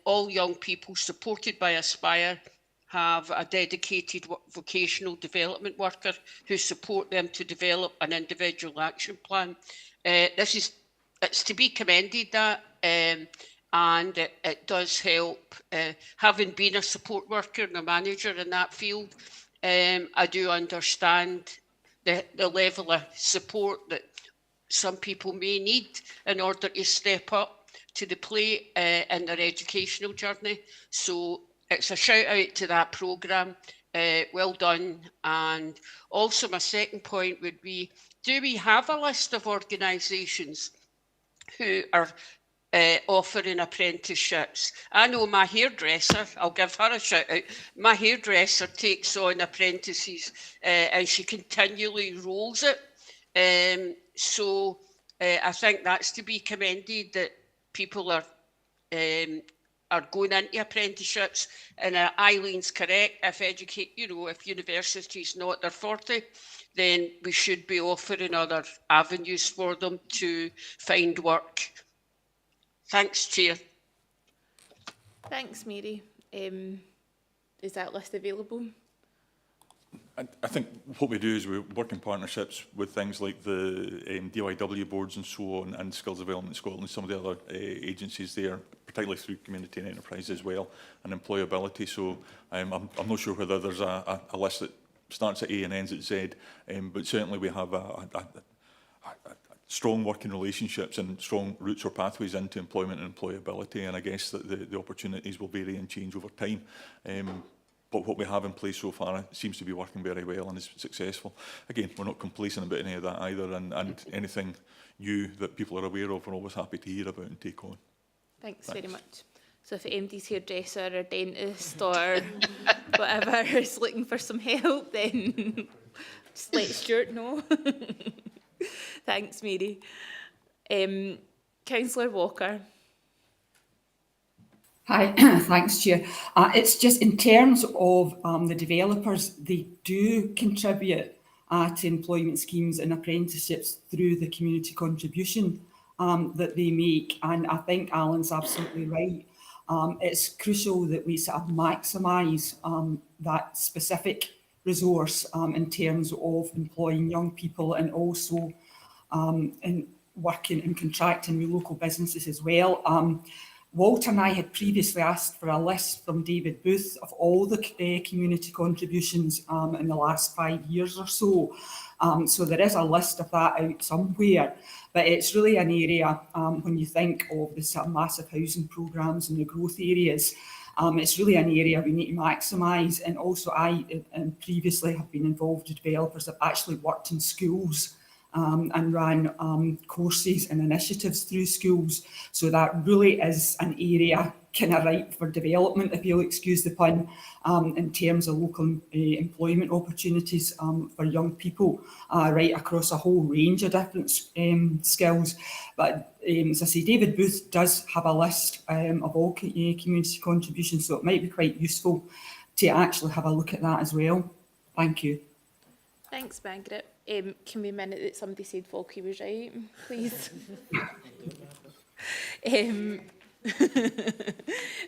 All young people supported by Aspire have a dedicated vocational development worker who support them to develop an individual action plan. It's to be commended that, and it does help. Having been a support worker and a manager in that field, I do understand the level of support that some people may need in order to step up to the plate in their educational journey. So it's a shout out to that programme. Well done. And also my second point would be, do we have a list of organisations who are offering apprenticeships? I know my hairdresser, I'll give her a shout out, my hairdresser takes on apprentices and she continually rolls it. So I think that's to be commended, that people are going into apprenticeships, and Eileen's correct. If university's not their forte, then we should be offering other avenues for them to find work. Thanks, Chair. Thanks, Mary. Is that list available? I think what we do is we work in partnerships with things like the DIW boards and so on, and Skills Development Scotland, some of the other agencies there, particularly through Community and Enterprise as well, and employability. So I'm not sure whether there's a list that starts at A and ends at Z, but certainly we have strong working relationships and strong routes or pathways into employment and employability, and I guess that the opportunities will vary and change over time. But what we have in place so far seems to be working very well and is successful. Again, we're not complacent about any of that either, and anything new that people are aware of, we're always happy to hear about and take on. Thanks very much. So if MD's hairdresser or dentist or whatever is looking for some help, then just let Stuart know. Thanks, Mary. Councillor Walker. Hi, thanks, Chair. It's just in terms of the developers, they do contribute to employment schemes and apprenticeships through the community contribution that they make. And I think Alan's absolutely right. It's crucial that we sort of maximise that specific resource in terms of employing young people, and also in working and contracting with local businesses as well. Walter and I had previously asked for a list from David Booth of all the community contributions in the last 5 years or so. So there is a list of that out somewhere, but it's really an area when you think of the sort of massive housing programmes and the growth areas, it's really an area we need to maximise. And also I previously have been involved with developers that actually worked in schools and ran courses and initiatives through schools. So that really is an area kind of ripe for development, if you'll excuse the pun, in terms of local employment opportunities for young people, right across a whole range of different skills. But as I say, David Booth does have a list of all community contributions, so it might be quite useful to actually have a look at that as well. Thank you. Thanks, Margaret. Can we minute that somebody said Volkie was right, please?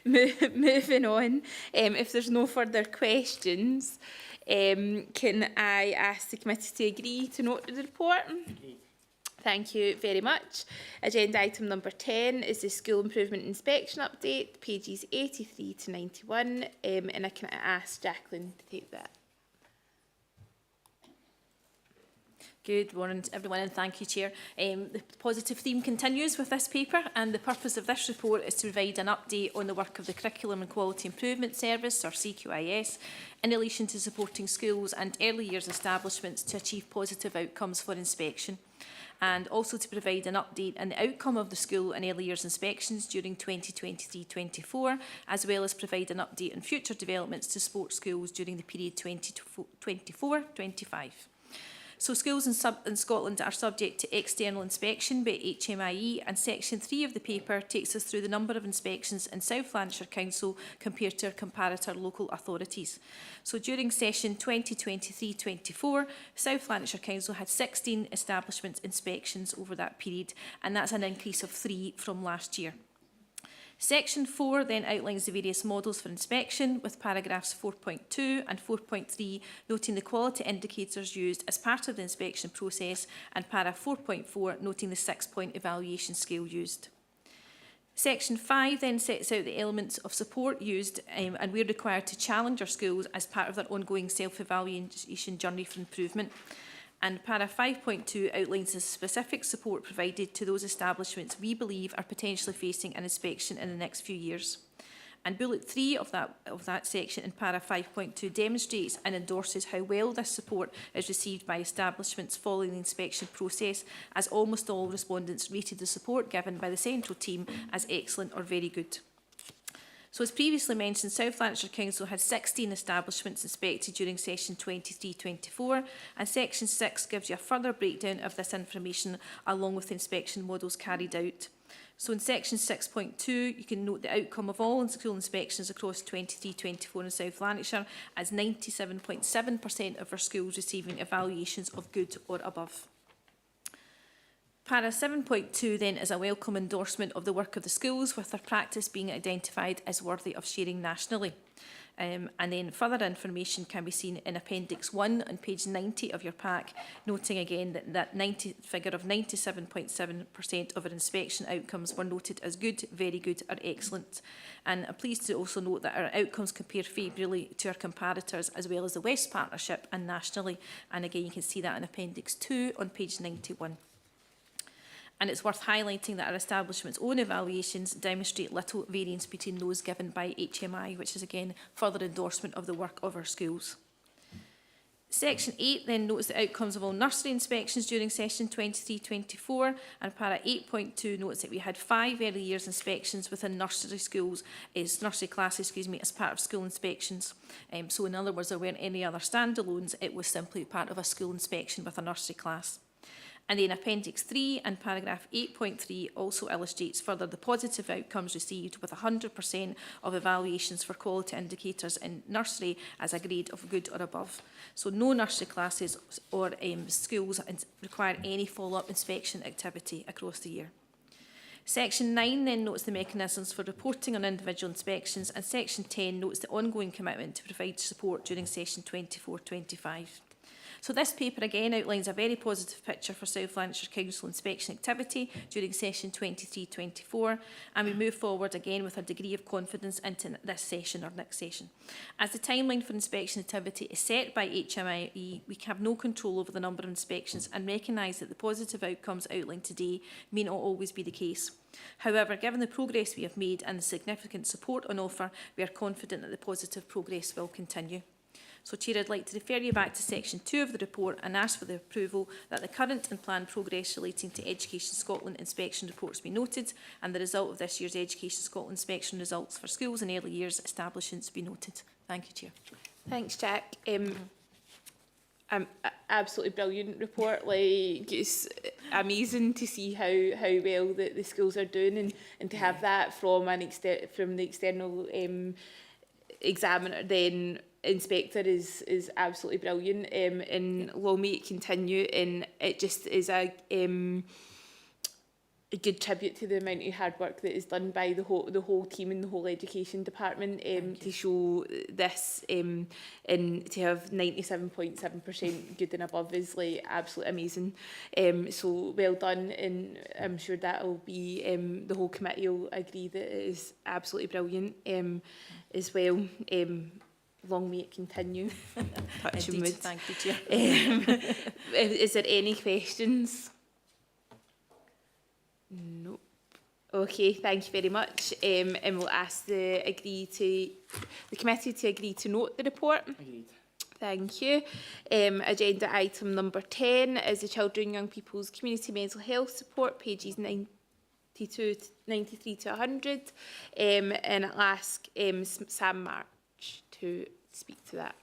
Moving on, if there's no further questions, can I ask the committee to agree to note the report? Thank you very much. Agenda item number 10 is the School Improvement Inspection Update, pages 83 to 91, and I can ask Jacqueline to take that. Good morning to everyone, and thank you, Chair. The positive theme continues with this paper, and the purpose of this report is to provide an update on the work of the Curriculum and Quality Improvement Service, or CQIS, in relation to supporting schools and early years establishments to achieve positive outcomes for inspection, and also to provide an update on the outcome of the school and early years inspections during 2023-24, as well as provide an update on future developments to support schools during the period 2024-25. So schools in Scotland are subject to external inspection by HMIE, and section 3 of the paper takes us through the number of inspections in South Lanarkshire Council compared to our comparator local authorities. So during session 2023-24, South Lanarkshire Council had 16 establishment inspections over that period, and that's an increase of 3 from last year. Section 4 then outlines the various models for inspection, with paragraphs 4.2 and 4.3 noting the quality indicators used as part of the inspection process, and para 4.4 noting the 6-point evaluation scale used. Section 5 then sets out the elements of support used, and we're required to challenge our schools as part of their ongoing self-evaluation journey for improvement. And para 5.2 outlines the specific support provided to those establishments we believe are potentially facing an inspection in the next few years. And bullet 3 of that section in para 5.2 demonstrates and endorses how well this support is received by establishments following the inspection process, as almost all respondents rated the support given by the central team as excellent or very good. So as previously mentioned, South Lanarkshire Council had 16 establishments inspected during session 23-24, and section 6 gives you a further breakdown of this information along with the inspection models carried out. So in section 6.2, you can note the outcome of all school inspections across 23-24 in South Lanarkshire as 97.7% of our schools receiving evaluations of good or above. Para 7.2 then is a welcome endorsement of the work of the schools, with their practice being identified as worthy of sharing nationally. And then further information can be seen in Appendix 1 on page 90 of your pack, noting again that figure of 97.7% of our inspection outcomes were noted as good, very good or excellent. And I'm pleased to also note that our outcomes compare favourably to our comparators, as well as the West Partnership and nationally. And again, you can see that in Appendix 2 on page 91. And it's worth highlighting that our establishment's own evaluations demonstrate little variance between those given by HMI, which is again further endorsement of the work of our schools. Section 8 then notes the outcomes of all nursery inspections during session 23-24, and para 8.2 notes that we had 5 early years inspections within nursery classes, as part of school inspections. So in other words, there weren't any other standalones, it was simply part of a school inspection with a nursery class. And then Appendix 3 and paragraph 8.3 also illustrates further the positive outcomes received, with 100% of evaluations for quality indicators in nursery as a grade of good or above. So no nursery classes or schools require any follow-up inspection activity across the year. Section 9 then notes the mechanisms for reporting on individual inspections, and Section 10 notes the ongoing commitment to provide support during session 24-25. So this paper again outlines a very positive picture for South Lanarkshire Council inspection activity during session 23-24, and we move forward again with a degree of confidence into this session or next session. As the timeline for inspection activity is set by HMIE, we have no control over the number of inspections and recognise that the positive outcomes outlined today may not always be the case. However, given the progress we have made and the significant support on offer, we are confident that the positive progress will continue. So, Chair, I'd like to refer you back to section 2 of the report and ask for the approval that the current and planned progress relating to Education Scotland inspection reports be noted, and the result of this year's Education Scotland inspection results for schools and early years establishments be noted. Thank you, Chair. Thanks, Jack. Absolutely brilliant report. Like, it's amazing to see how well the schools are doing, and to have that from the external examiner then inspector is absolutely brilliant, and long may it continue. And it just is a good tribute to the amount of hard work that is done by the whole team in the whole education department to show this and to have 97.7% good and above is like absolutely amazing. So well done, and I'm sure that will be the whole committee will agree that it is absolutely brilliant as well. Long may it continue. Indeed, wood. thank you, Chair. Is there any questions? Nope. Okay, thank you very much. And we'll ask the committee to agree to note the report. Agreed. Thank you. Agenda item number 10 is the Children and Young People's Community Mental Health Support, pages 93 to 100. And I'll ask Sam March to speak to that.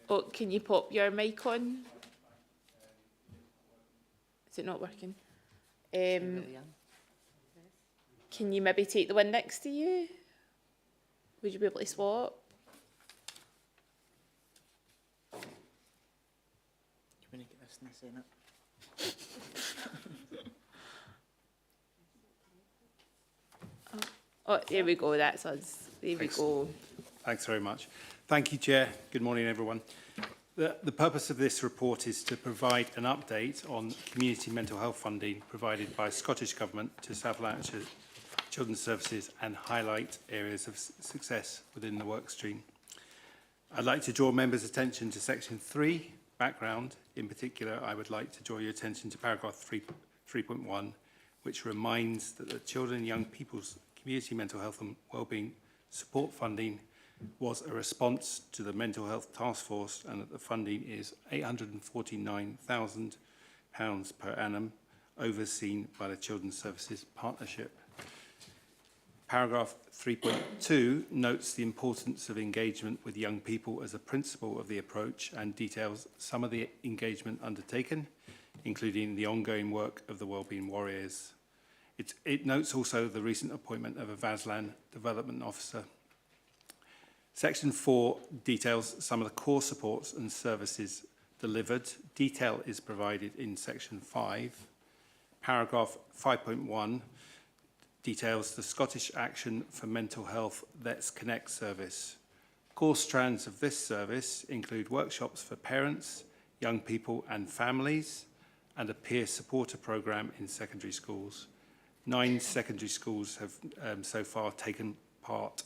Oh, can you pop your mic on? Is it not working? Can you maybe take the one next to you? Would you be able to swap? You want to get this in the Senate? Oh, there we go. That's us. There we go. Thanks very much. Thank you, Chair. Good morning, everyone. The purpose of this report is to provide an update on community mental health funding provided by Scottish Government to South Lanarkshire Children's Services and highlight areas of success within the work stream. I'd like to draw members' attention to section 3, background. In particular, I would like to draw your attention to paragraph 3.1, which reminds that the Children and Young People's Community Mental Health and Wellbeing Support Funding was a response to the Mental Health Task Force, and that the funding is £849,000 per annum, overseen by the Children's Services Partnership. Paragraph 3.2 notes the importance of engagement with young people as a principle of the approach and details some of the engagement undertaken, including the ongoing work of the Wellbeing Warriors. It notes also the recent appointment of a VASLAN Development Officer. Section 4 details some of the core supports and services delivered. Detail is provided in Section 5. Paragraph 5.1 details the Scottish Action for Mental Health Let's Connect service. Core strands of this service include workshops for parents, young people and families, and a peer supporter programme in secondary schools. 9 secondary schools have so far taken part.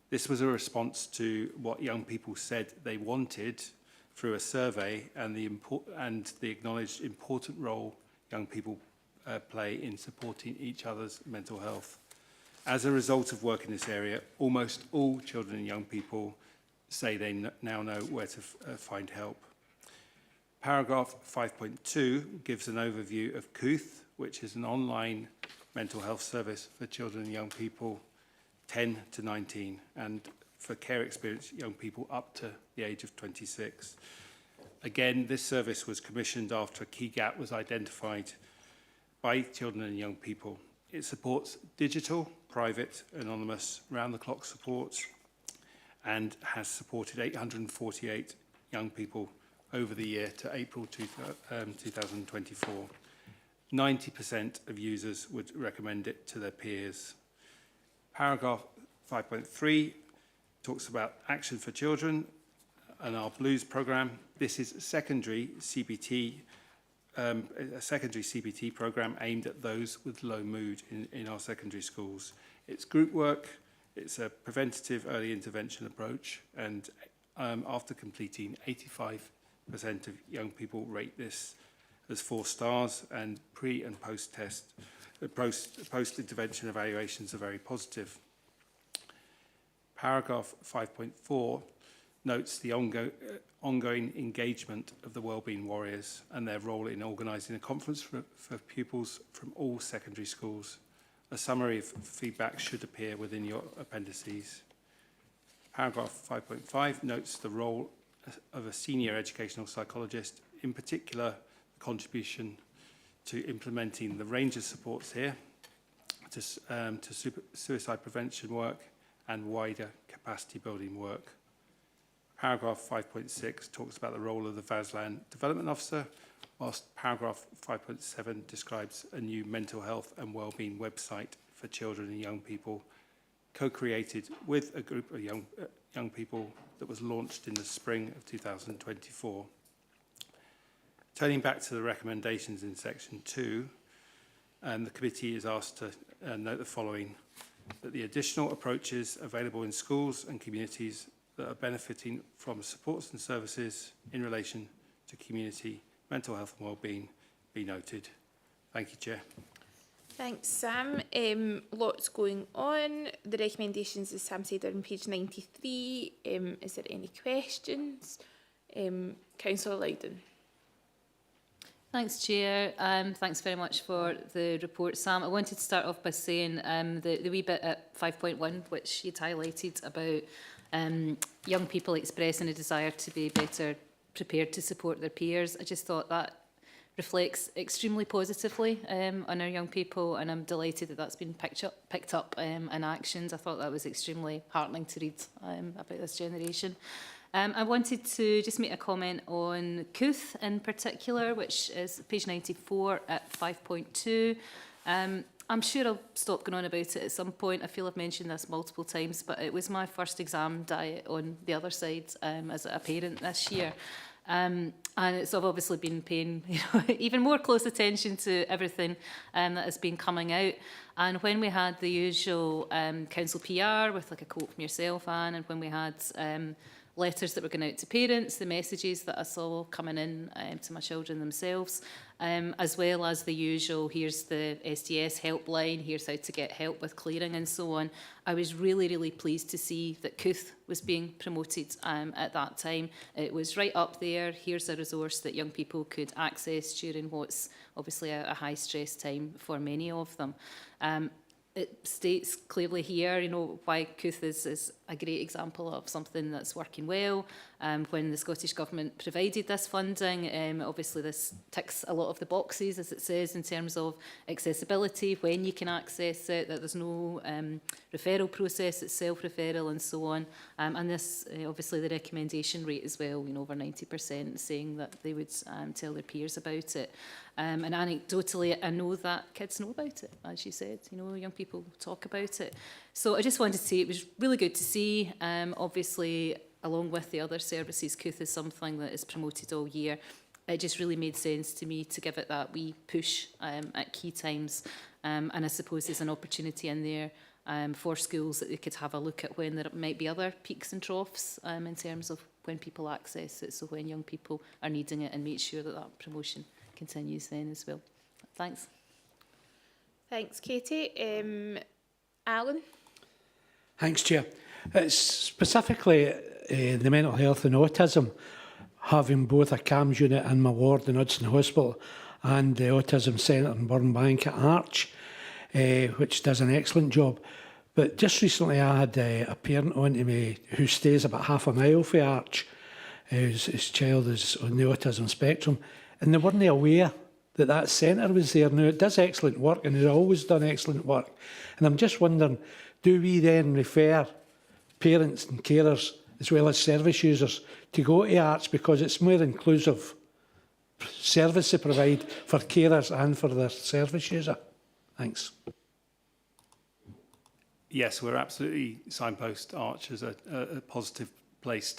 This was a response to what young people said they wanted through a survey and the acknowledged important role young people play in supporting each other's mental health. As a result of work in this area, almost all children and young people say they now know where to find help. Paragraph 5.2 gives an overview of COOTH, which is an online mental health service for children and young people 10 to 19, and for care experienced young people up to the age of 26. Again, this service was commissioned after a key gap was identified by children and young people. It supports digital, private, anonymous, round-the-clock support, and has supported 848 young people over the year to April 2024. 90% of users would recommend it to their peers. Paragraph 5.3 talks about Action for Children and our Blues programme. This is a secondary CBT programme aimed at those with low mood in our secondary schools. It's group work, it's a preventative early intervention approach, and after completing, 85% of young people rate this as 4 stars, and pre and post-test, post-intervention evaluations are very positive. Paragraph 5.4 notes the ongoing engagement of the Wellbeing Warriors and their role in organising a conference for pupils from all secondary schools. A summary of feedback should appear within your appendices. Paragraph 5.5 notes the role of a senior educational psychologist, in particular the contribution to implementing the range of supports here to suicide prevention work and wider capacity building work. Paragraph 5.6 talks about the role of the VASLAN Development Officer, whilst paragraph 5.7 describes a new mental health and wellbeing website for children and young people, co-created with a group of young people that was launched in the spring of 2024. Turning back to the recommendations in section 2, the committee is asked to note the following: that the additional approaches available in schools and communities that are benefiting from supports and services in relation to community mental health and wellbeing be noted. Thank you, Chair. Thanks, Sam. Lots going on. The recommendations, as Sam said, are on page 93. Is there any questions? Councillor Loudon. Thanks, Chair. Thanks very much for the report, Sam. I wanted to start off by saying the wee bit at 5.1, which you'd highlighted about young people expressing a desire to be better prepared to support their peers. I just thought that reflects extremely positively on our young people, and I'm delighted that that's been picked up in actions. I thought that was extremely heartening to read about this generation. I wanted to just make a comment on COOTH in particular, which is page 94 at 5.2. I'm sure I'll stop going on about it at some point. I feel I've mentioned this multiple times, but it was my first exam diet on the other side as a parent this year. And it's I've obviously been paying even more close attention to everything that has been coming out. And when we had the usual council PR with like a quote from yourself, Anne, and when we had letters that were going out to parents, the messages that I saw coming in to my children themselves, as well as the usual, here's the SDS helpline, here's how to get help with clearing and so on. I was really, really pleased to see that COOTH was being promoted at that time. It was right up there. Here's a resource that young people could access during what's obviously a high stress time for many of them. It states clearly here, why COOTH is a great example of something that's working well. When the Scottish Government provided this funding, obviously this ticks a lot of the boxes, as it says, in terms of accessibility, when you can access it, that there's no referral process, it's self-referral and so on. And this, obviously the recommendation rate as well, over 90% saying that they would tell their peers about it. And anecdotally, I know that kids know about it, as you said, young people talk about it. So I just wanted to say it was really good to see. Obviously, along with the other services, COOTH is something that is promoted all year. It just really made sense to me to give it that wee push at key times. And I suppose there's an opportunity in there for schools that they could have a look at when there might be other peaks and troughs in terms of when people access it, so when young people are needing it, and make sure that that promotion continues then as well. Thanks. Thanks, Katie. Alan? Thanks, Chair. It's specifically the mental health and autism, having both a CAMS unit in my ward in Hudson Hospital and the Autism Centre in Burnbank at Arch, which does an excellent job. But just recently I had a parent on to me who stays about half a mile from Arch, his child is on the autism spectrum, and they weren't aware that that centre was there. Now, it does excellent work and has always done excellent work. And I'm just wondering, do we then refer parents and carers, as well as service users, to go to Arts because it's more inclusive service to provide for carers and for their service user? Thanks. Yes, we're absolutely signpost Arch as a positive place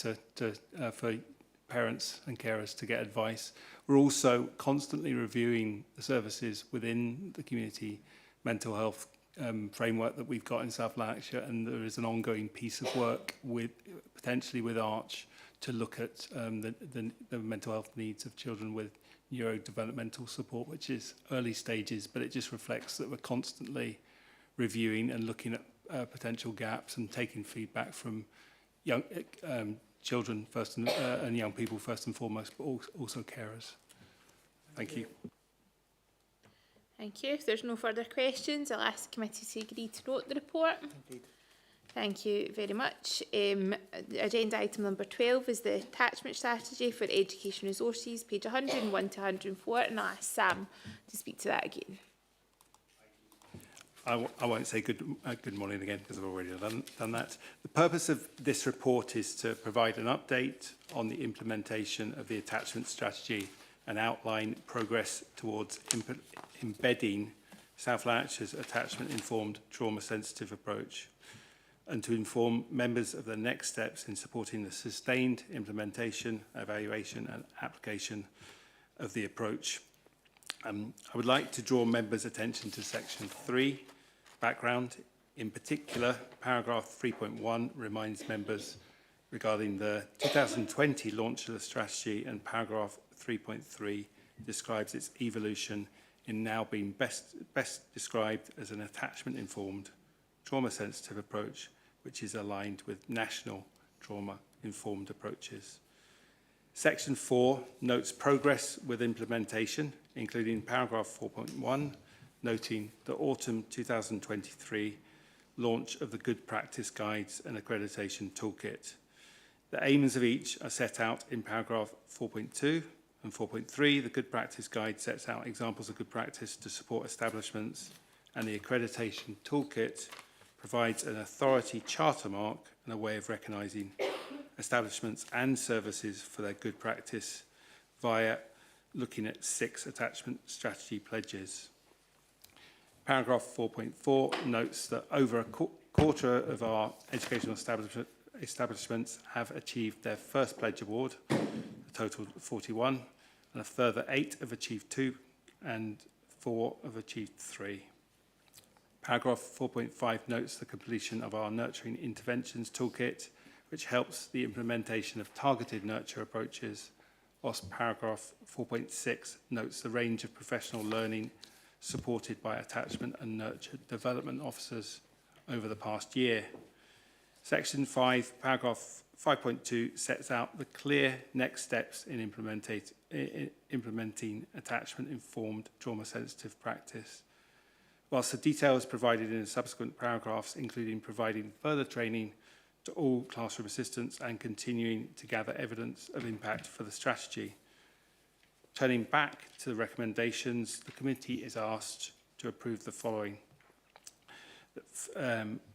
for parents and carers to get advice. We're also constantly reviewing the services within the community mental health framework that we've got in South Lanarkshire, and there is an ongoing piece of work potentially with Arch to look at the mental health needs of children with neurodevelopmental support, which is early stages, but it just reflects that we're constantly reviewing and looking at potential gaps and taking feedback from young children first and young people first and foremost, but also carers. Thank you. Thank you. If there's no further questions, I'll ask the committee to agree to note the report. Indeed. Thank you very much. Agenda item number 12 is the attachment strategy for education resources, page 101 to 104, and I'll ask Sam to speak to that again. I won't say good morning again because I've already done that. The purpose of this report is to provide an update on the implementation of the attachment strategy and outline progress towards embedding South Lanarkshire's attachment-informed, trauma-sensitive approach, and to inform members of the next steps in supporting the sustained implementation, evaluation and application of the approach. I would like to draw members' attention to section 3, background. In particular, paragraph 3.1 reminds members regarding the 2020 launch of the strategy, and paragraph 3.3 describes its evolution in now being best described as an attachment-informed, trauma-sensitive approach, which is aligned with national trauma-informed approaches. Section 4 notes progress with implementation, including paragraph 4.1, noting the autumn 2023 launch of the Good Practice Guides and Accreditation Toolkit. The aims of each are set out in paragraph 4.2 and 4.3. The Good Practice Guide sets out examples of good practice to support establishments, and the Accreditation Toolkit provides an authority charter mark and a way of recognising establishments and services for their good practice via looking at 6 attachment strategy pledges. Paragraph 4.4 notes that over a quarter of our educational establishments have achieved their first pledge award, a total of 41, and a further 8 have achieved 2 and 4 have achieved 3. Paragraph 4.5 notes the completion of our Nurturing Interventions Toolkit, which helps the implementation of targeted nurture approaches, whilst paragraph 4.6 notes the range of professional learning supported by attachment and nurture development officers over the past year. Section 5, paragraph 5.2 sets out the clear next steps in implementing attachment-informed trauma-sensitive practice, whilst the detail is provided in the subsequent paragraphs, including providing further training to all classroom assistants and continuing to gather evidence of impact for the strategy. Turning back to the recommendations, the committee is asked to approve the following.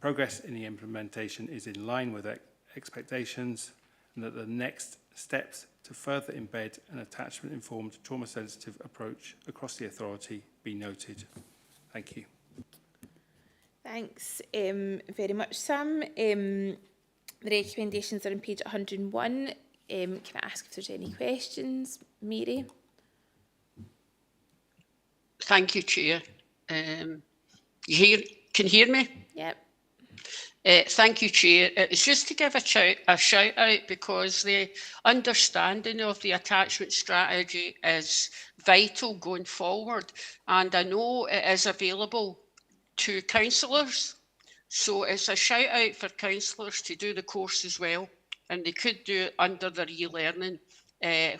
Progress in the implementation is in line with expectations, and that the next steps to further embed an attachment-informed, trauma-sensitive approach across the authority be noted. Thank you. Thanks very much, Sam. The recommendations are on page 101. Can I ask if there's any questions? Mary? Thank you, Chair. Can you hear me? Yep. Thank you, Chair. It's just to give a shout out because the understanding of the attachment strategy is vital going forward, and I know it is available to counsellors. So it's a shout out for counsellors to do the course as well, and they could do it under their e-learning,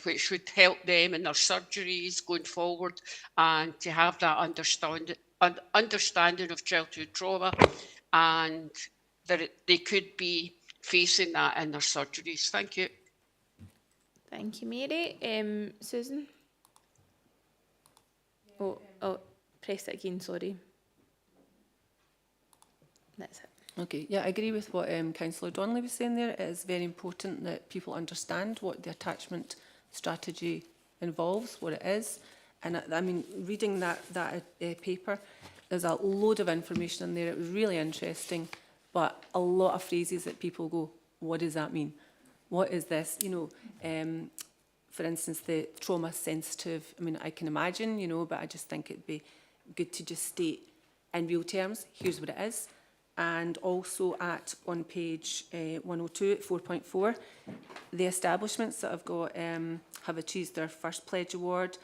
which would help them in their surgeries going forward, and to have that understanding of childhood trauma, and that they could be facing that in their surgeries. Thank you. Thank you, Mary. Susan? Oh, press it again, sorry. That's it. Okay, yeah, I agree with what Councillor Donnelly was saying there. It is very important that people understand what the attachment strategy involves, what it is. And I mean, reading that paper, there's a load of information in there. It was really interesting, but a lot of phrases that people go, what does that mean? What is this? You know, for instance, the trauma sensitive, I mean, I can imagine, you know, but I just think it'd be good to just state in real terms, here's what it is. And also on page 102 at 4.4, the establishments that I've got have achieved their first pledge award,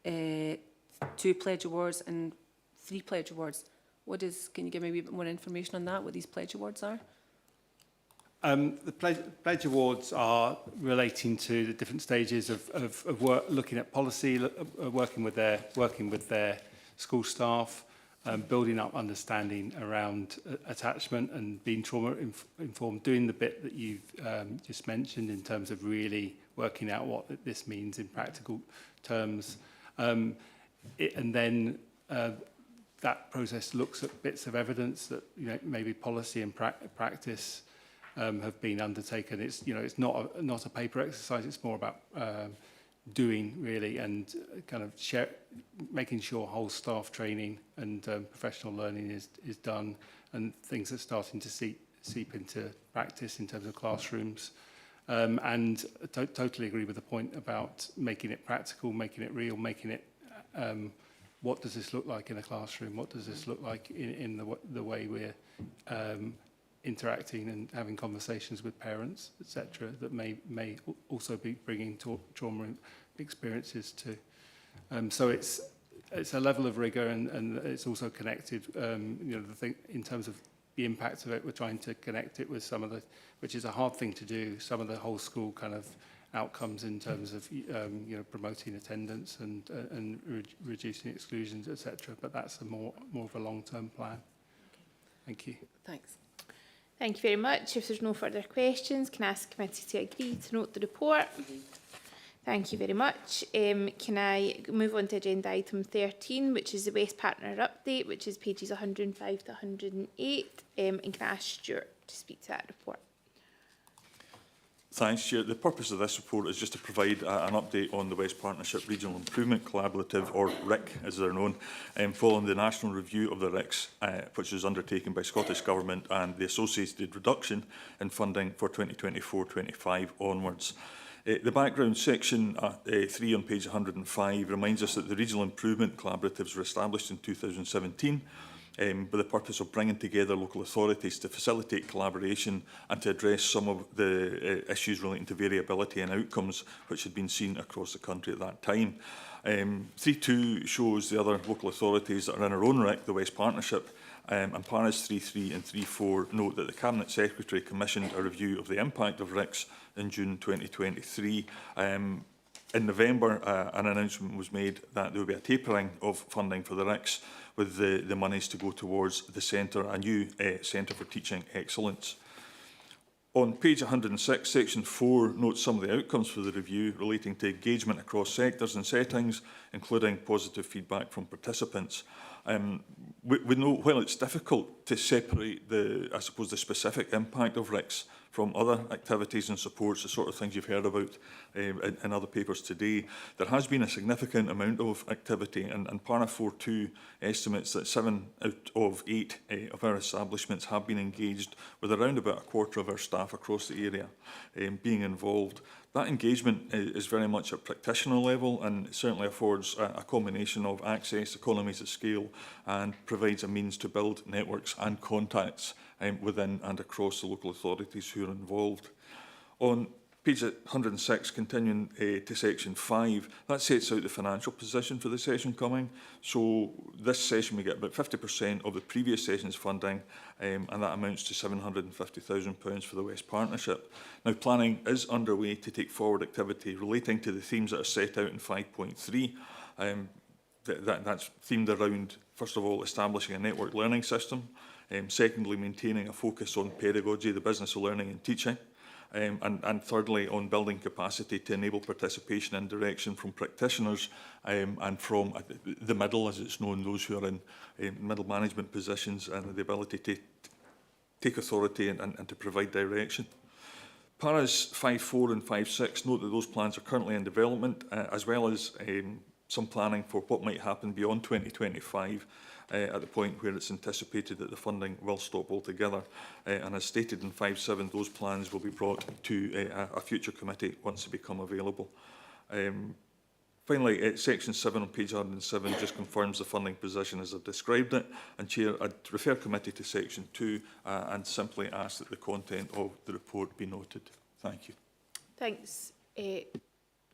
2 pledge awards and 3 pledge awards. Can you give me a wee bit more information on that, what these pledge awards are? The pledge awards are relating to the different stages of work, looking at policy, working with their school staff, building up understanding around attachment and being trauma informed, doing the bit that you've just mentioned in terms of really working out what this means in practical terms. And then that process looks at bits of evidence that, you know, maybe policy and practice have been undertaken. It's, you know, it's not a paper exercise. It's more about doing really, and kind of making sure whole staff training and professional learning is done, and things are starting to seep into practice in terms of classrooms. And totally agree with the point about making it practical, making it real, making it what does this look like in a classroom? What does this look like in the way we're interacting and having conversations with parents, etc., that may also be bringing trauma experiences to. So it's a level of rigour, and it's also connected. The thing in terms of the impact of it, we're trying to connect it with some of the, which is a hard thing to do, some of the whole school kind of outcomes in terms of promoting attendance and reducing exclusions, etc. But that's a more of a long-term plan. Thank you. Thanks. Thank you very much. If there's no further questions, can I ask the committee to agree to note the report? Thank you very much. Can I move on to agenda item 13, which is the Waste Partner update, which is pages 105 to 108, and can I ask Stuart to speak to that report? Thanks, Chair. The purpose of this report is just to provide an update on the West Partnership Regional Improvement Collaborative, or RIC as they're known, following the national review of the RICs, which was undertaken by Scottish Government, and the associated reduction in funding for 2024-25 onwards. The background section 3 on page 105 reminds us that the Regional Improvement Collaboratives were established in 2017 with the purpose of bringing together local authorities to facilitate collaboration and to address some of the issues relating to variability and outcomes which had been seen across the country at that time. 3.2 shows the other local authorities that are in our own RIC, the West Partnership, and paras 3.3 and 3.4 note that the Cabinet Secretary commissioned a review of the impact of RICs in June 2023. In November, an announcement was made that there will be a tapering of funding for the RICs, with the monies to go towards the centre, a new Centre for Teaching Excellence. On page 106, section 4 notes some of the outcomes for the review relating to engagement across sectors and settings, including positive feedback from participants. We know while it's difficult to separate the specific impact of RICs from other activities and supports, the sort of things you've heard about in other papers today, there has been a significant amount of activity, and Para 4.2 estimates that 7 out of 8 of our establishments have been engaged, with around about a quarter of our staff across the area being involved. That engagement is very much at practitioner level, and certainly affords a combination of access, economies of scale, and provides a means to build networks and contacts within and across the local authorities who are involved. On page 106, continuing to section 5, that sets out the financial position for the session coming. So this session we get about 50% of the previous session's funding, and that amounts to £750,000 for the West Partnership. Now, planning is underway to take forward activity relating to the themes that are set out in 5.3. That's themed around, first of all, establishing a network learning system. Secondly, maintaining a focus on pedagogy, the business of learning and teaching. And thirdly, on building capacity to enable participation and direction from practitioners and from the middle, as it's known, those who are in middle management positions, and the ability to take authority and to provide direction. Paras 5.4 and 5.6 note that those plans are currently in development, as well as some planning for what might happen beyond 2025, at the point where it's anticipated that the funding will stop altogether. And as stated in 5.7, those plans will be brought to a future committee once they become available. Finally, section 7 on page 107 just confirms the funding position as I've described it. And Chair, I'd refer committee to section 2 and simply ask that the content of the report be noted. Thank you. Thanks.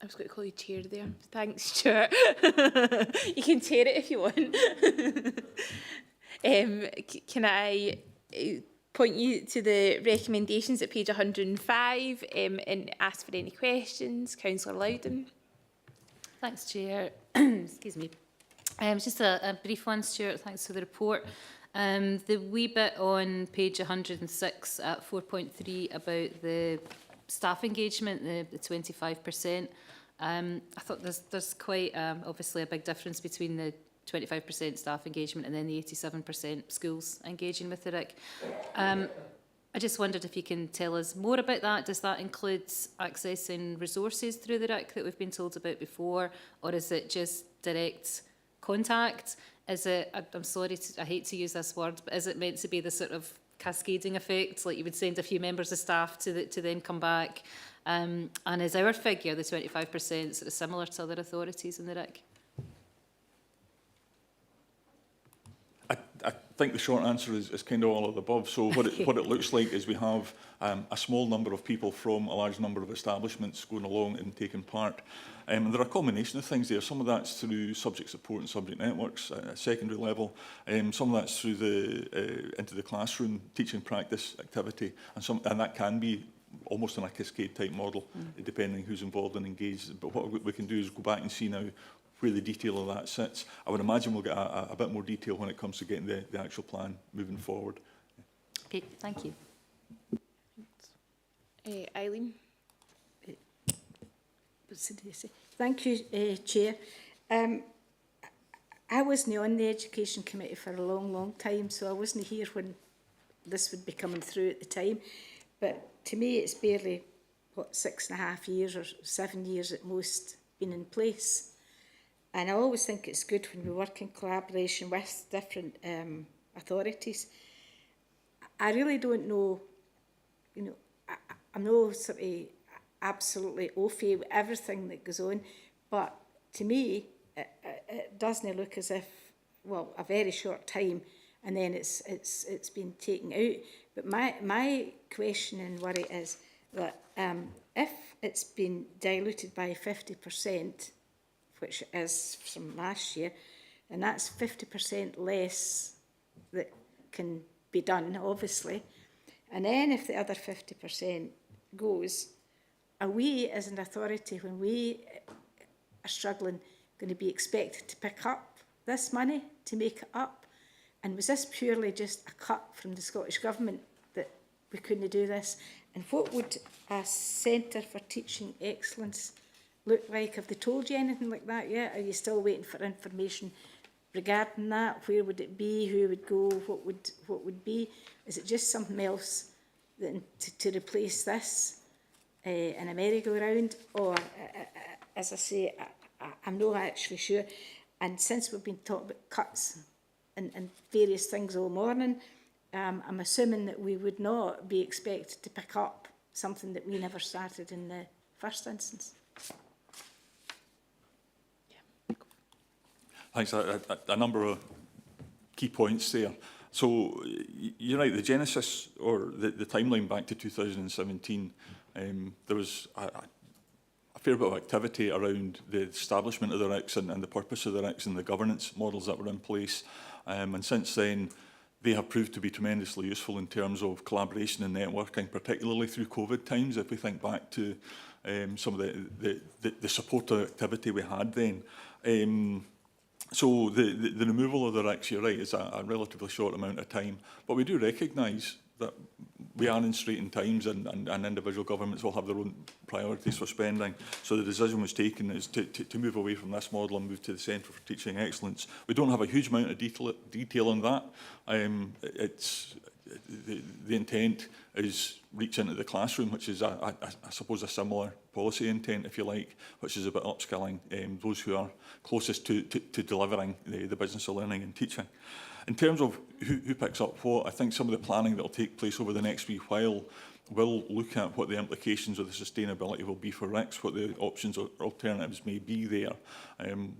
I was going to call you chair there. Thanks, Stuart. You can chair it if you want. Can I point you to the recommendations at page 105 and ask for any questions? Councillor Loudon. Thanks, Chair. Excuse me. Just a brief one, Stuart. Thanks for the report. The wee bit on page 106 at 4.3 about the staff engagement, the 25%. I thought there's quite obviously a big difference between the 25% staff engagement and then the 87% schools engaging with the RIC. I just wondered if you can tell us more about that. Does that include accessing resources through the RIC that we've been told about before, or is it just direct contact? Is it, I'm sorry, I hate to use this word, but is it meant to be the sort of cascading effect, like you would send a few members of staff to then come back? And is our figure, the 25%, sort of similar to other authorities in the RIC? I think the short answer is kind of all of the above. So what it looks like is we have a small number of people from a large number of establishments going along and taking part. And there are a combination of things there. Some of that's through subject support and subject networks at secondary level. Some of that's through the into the classroom teaching practice activity, and that can be almost in a cascade type model, depending who's involved and engaged. But what we can do is go back and see now where the detail of that sits. I would imagine we'll get a bit more detail when it comes to getting the actual plan moving forward. Okay, thank you. Eileen. Thank you, Chair. I wasn't on the Education Committee for a long time, so I wasn't here when this would be coming through at the time. But to me, it's barely, 6.5 years or 7 years at most been in place. And I always think it's good when we work in collaboration with different authorities. I really don't know, I'm no sort of absolutely au fait with everything that goes on, but to me, it doesn't look as if, well, a very short time, and then it's been taken out. But my question and worry is that if it's been diluted by 50%, which is from last year, and that's 50% less that can be done, obviously. And then if the other 50% goes, are we as an authority, when we are struggling, going to be expected to pick up this money to make it up? And was this purely just a cut from the Scottish Government that we couldn't do this? And what would a Centre for Teaching Excellence look like? Have they told you anything like that yet? Are you still waiting for information regarding that? Where would it be? Who would go? What would be? Is it just something else than to replace this in a merry-go-round? Or, as I say, I'm not actually sure. And since we've been talking about cuts and various things all morning, I'm assuming that we would not be expected to pick up something that we never started in the first instance. Thanks. A number of key points there. So you're right, the genesis or the timeline back to 2017, there was a fair bit of activity around the establishment of the RICS and the purpose of the RICS and the governance models that were in place. And since then, they have proved to be tremendously useful in terms of collaboration and networking, particularly through COVID times. If we think back to some of the support activity we had then. So the removal of the RICS, you're right, is a relatively short amount of time. But we do recognise that we are in straitened times and individual governments will have their own priorities for spending. So the decision was taken is to move away from this model and move to the Centre for Teaching Excellence. We don't have a huge amount of detail on that. The intent is reach into the classroom, which is, I suppose, a similar policy intent, if you like, which is about upskilling those who are closest to delivering the business of learning and teaching. In terms of who picks up what, I think some of the planning that will take place over the next wee while will look at what the implications of the sustainability will be for RICS, what the options or alternatives may be there.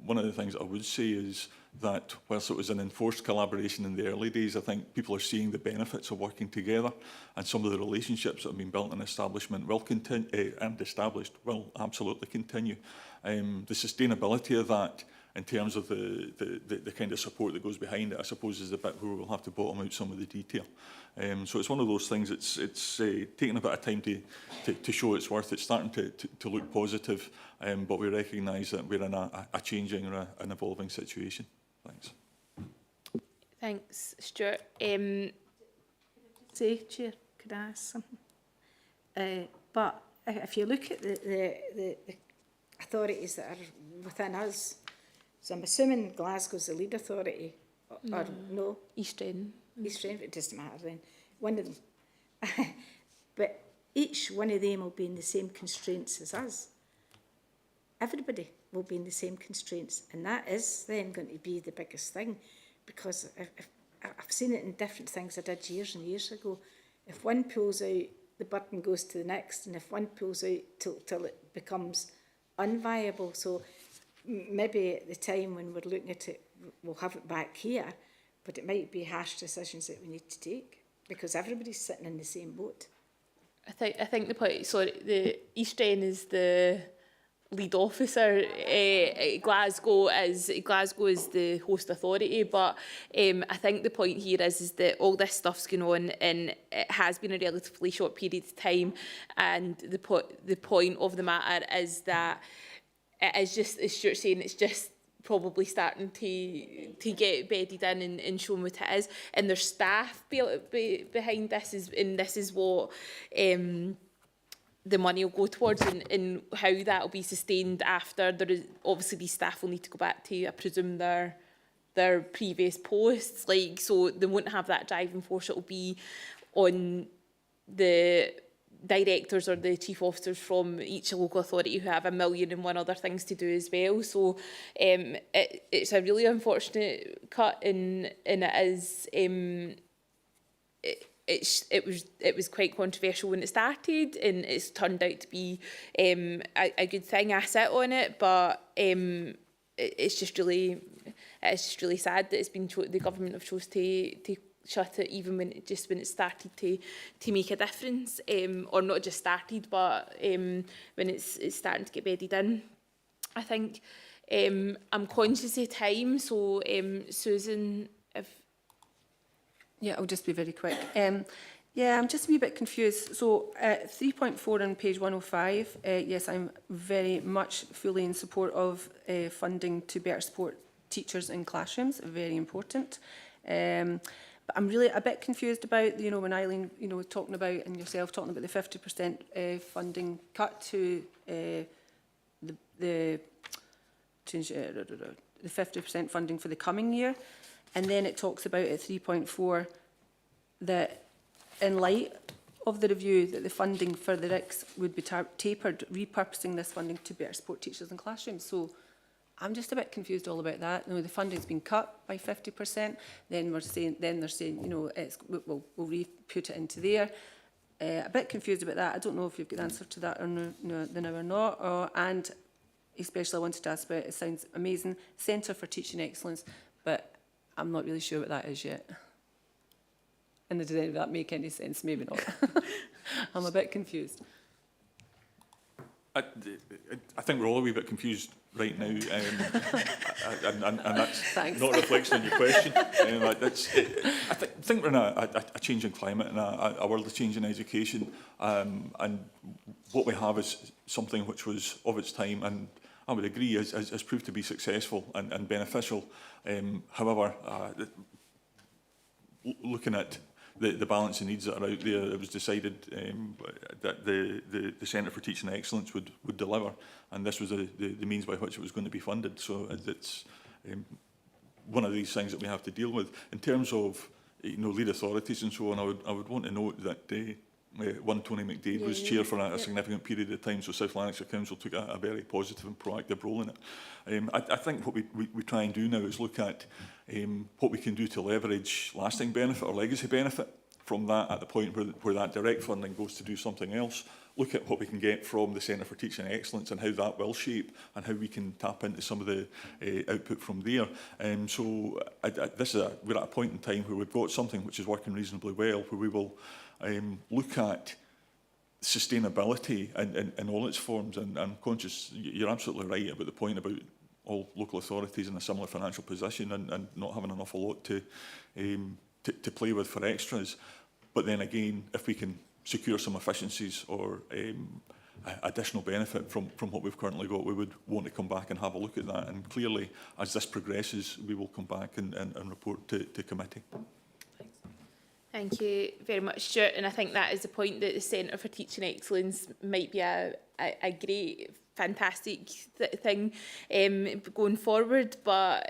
One of the things I would say is that whilst it was an enforced collaboration in the early days, I think people are seeing the benefits of working together, and some of the relationships that have been built in establishment will continue, and established will absolutely continue. The sustainability of that, in terms of the kind of support that goes behind it, I suppose is the bit where we'll have to bottom out some of the detail. So it's one of those things, it's taking a bit of time to show its worth. It's starting to look positive, but we recognise that we're in a changing or an evolving situation. Thanks. Thanks, Stuart. Say, Chair, could I ask something? But if you look at the authorities that are within us, so I'm assuming Glasgow's the lead authority, or no? East End. East End, it doesn't matter then. One of them. but each one of them will be in the same constraints as us. Everybody will be in the same constraints, and that is then going to be the biggest thing, because I've seen it in different things I did years and years ago. If one pulls out, the burden goes to the next, and if one pulls out till it becomes unviable. So maybe at the time when we're looking at it, we'll have it back here, but it might be harsh decisions that we need to take, because everybody's sitting in the same boat. I think the point, sorry, the East End is the lead officer. Glasgow is the host authority, but I think the point here is that all this stuff's going on, and it has been a relatively short period of time, and the point of the matter is that it is just, as Stuart's saying, it's just probably starting to get bedded in and shown what it is, and there's staff behind this, and this is what the money will go towards, and how that will be sustained after. There is obviously, these staff will need to go back to, I presume, their previous posts, like, so they won't have that driving force. It will be on the directors or the chief officers from each local authority who have 1,000,001 other things to do as well. So it's a really unfortunate cut, and it is it was quite controversial when it started, and it's turned out to be a good thing. I sit on it, but it's just really sad that it's been the government have chose to shut it, even when it started to make a difference, or not just started, but when it's starting to get bedded in. I think I'm conscious of time, so Susan, if Yeah, I'll just be very quick. Yeah, I'm just a wee bit confused. So 3.4 on page 105, yes, I'm very much fully in support of funding to better support teachers in classrooms, very important. But I'm really a bit confused about, when Eileen, talking about, and yourself talking about the 50% funding cut to the 50% funding for the coming year. And then it talks about at 3.4 that in light of the review that the funding for the RICS would be tapered, repurposing this funding to better support teachers in classrooms. So I'm just a bit confused all about that. The funding's been cut by 50%. Then they're saying, we'll re-put it into there. A bit confused about that. I don't know if you've got the answer to that or now or not. And especially I wanted to ask about, it sounds amazing, Centre for Teaching Excellence, but I'm not really sure what that is yet. And does any of that make any sense? Maybe not. I'm a bit confused. I think we're all a wee bit confused right now, and that's Thanks. not a reflection on your question. I think we're in a changing climate and a world of change in education, and what we have is something which was of its time, and I would agree has proved to be successful and beneficial. However, looking at the balance of needs that are out there, it was decided that the Centre for Teaching Excellence would deliver, and this was the means by which it was going to be funded. So it's one of these things that we have to deal with. In terms of lead authorities and so on, I would want to note that one Tony McDade was chair for a significant period of time, so South Lanarkshire Council took a very positive and proactive role in it. I think what we try and do now is look at what we can do to leverage lasting benefit or legacy benefit from that at the point where that direct funding goes to do something else. Look at what we can get from the Centre for Teaching Excellence and how that will shape and how we can tap into some of the output from there. So we're at a point in time where we've got something which is working reasonably well, where we will look at sustainability in all its forms. And I'm conscious, you're absolutely right about the point about all local authorities in a similar financial position and not having an awful lot to play with for extras. But then again, if we can secure some efficiencies or additional benefit from what we've currently got, we would want to come back and have a look at that. And clearly, as this progresses, we will come back and report to committee. Thank you very much, Stuart. And I think that is the point, that the Centre for Teaching Excellence might be a great, fantastic thing going forward, but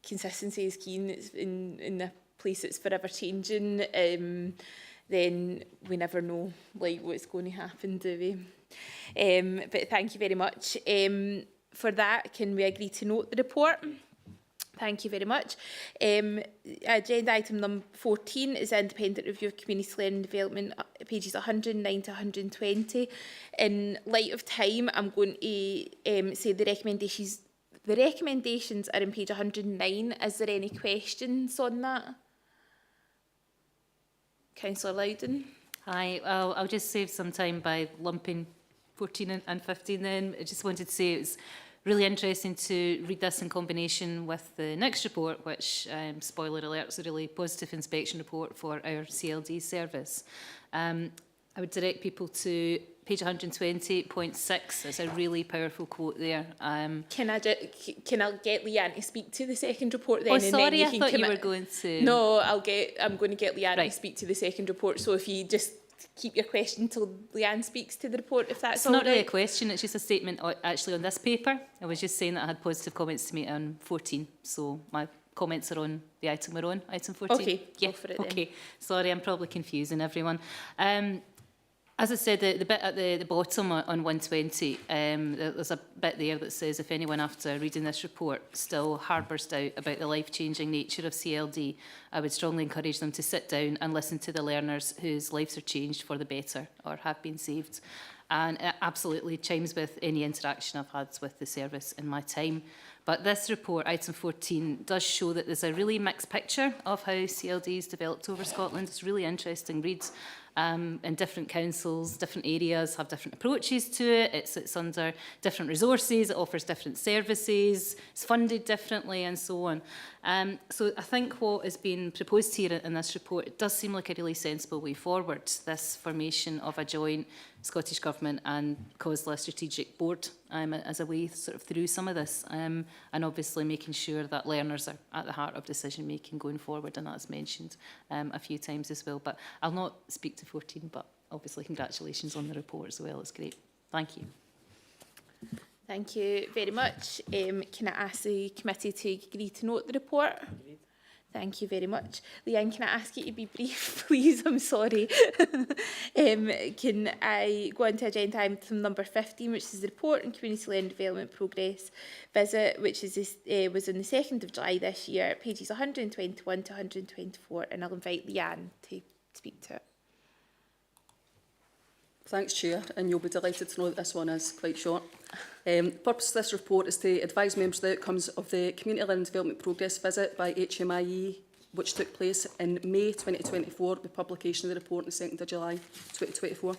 consistency is key. It's in a place that's forever changing. then we never know like what's going to happen, do we? But thank you very much. For that, can we agree to note the report? Thank you very much. Agenda item number 14 is independent review of community learning development, pages 109 to 120. In light of time, I'm going to say the recommendations. The recommendations are in page 109. Is there any questions on that? Councillor Loudon. Hi, I'll just save some time by lumping 14 and 15 then. I just wanted to say it's really interesting to read this in combination with the next report, which, spoiler alert, is a really positive inspection report for our CLD service. I would direct people to page 120.6. There's a really powerful quote there. Can I get Leanne to speak to the second report then? Oh, and then sorry, you I can thought you commit? were going to... No, I'm going to get Leanne to speak to the second report. So if you just keep your question until Leanne speaks to the report, if that's It's all not really a right. question, it's just a statement actually on this paper. I was just saying that I had positive comments to make on 14, so my comments are on the item we're on, item 14. Okay, yeah, go for it then. Okay, sorry, I'm probably confusing everyone. As I said, the bit at the bottom on 120, there's a bit there that says, if anyone after reading this report still harbours doubt about the life-changing nature of CLD, I would strongly encourage them to sit down and listen to the learners whose lives are changed for the better or have been saved. And it absolutely chimes with any interaction I've had with the service in my time. But this report, item 14, does show that there's a really mixed picture of how CLD is developed over Scotland. It's a really interesting read. And different councils, different areas have different approaches to it. It's under different resources, it offers different services, it's funded differently and so on. So I think what is being proposed here in this report, it does seem like a really sensible way forward, this formation of a joint Scottish Government and COSLA strategic board as a way sort of through some of this, and obviously making sure that learners are at the heart of decision making going forward, and that's mentioned a few times as well. But I'll not speak to 14, but obviously congratulations on the report as well, it's great. Thank you. Thank you very much. Can I ask the committee to agree to note the report? Agreed. Thank you very much. Leanne, can I ask you to be brief, please? I'm sorry. Can I go on to agenda item number 15, which is the report on community learning development progress visit, which is was on the 2nd of July this year, pages 121 to 124, and I'll invite Leanne to speak to it. Thanks, Chair, and you'll be delighted to know that this one is quite short. The purpose of this report is to advise members of the outcomes of the Community Learning Development Progress visit by HMIE, which took place in May 2024, with publication of the report on the 2nd of July 2024.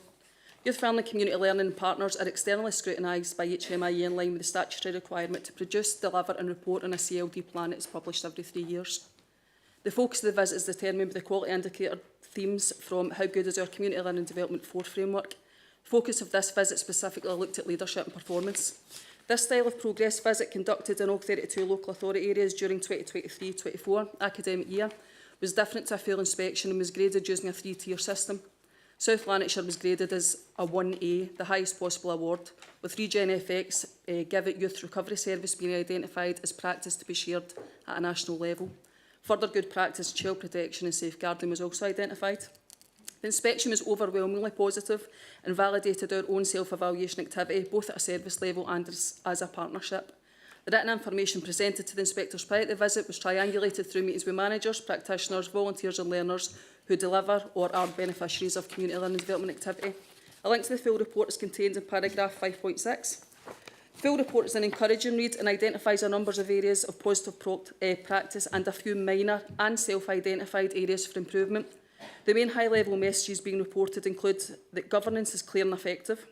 Youth-friendly community learning partners are externally scrutinised by HMIE in line with the statutory requirement to produce, deliver and report on a CLD plan that is published every 3 years. The focus of the visit is determined by the quality indicator themes from How Good is Our Community Learning Development 4 framework. The focus of this visit specifically looked at leadership and performance. This style of progress visit, conducted in all 32 local authority areas during 2023-24 academic year, was different to a full inspection and was graded using a 3-tier system. South Lanarkshire was graded as a 1A, the highest possible award, with Regen FX Give It Youth Recovery Service being identified as practice to be shared at a national level. Further good practice, child protection and safeguarding was also identified. The inspection was overwhelmingly positive and validated our own self-evaluation activity, both at a service level and as a partnership. The written information presented to the inspectors prior to the visit was triangulated through meetings with managers, practitioners, volunteers and learners who deliver or are beneficiaries of community learning development activity. A link to the full report is contained in paragraph 5.6. The full report is an encouraging read and identifies a number of areas of positive practice and a few minor and self-identified areas for improvement. The main high-level messages being reported include that governance is clear and effective,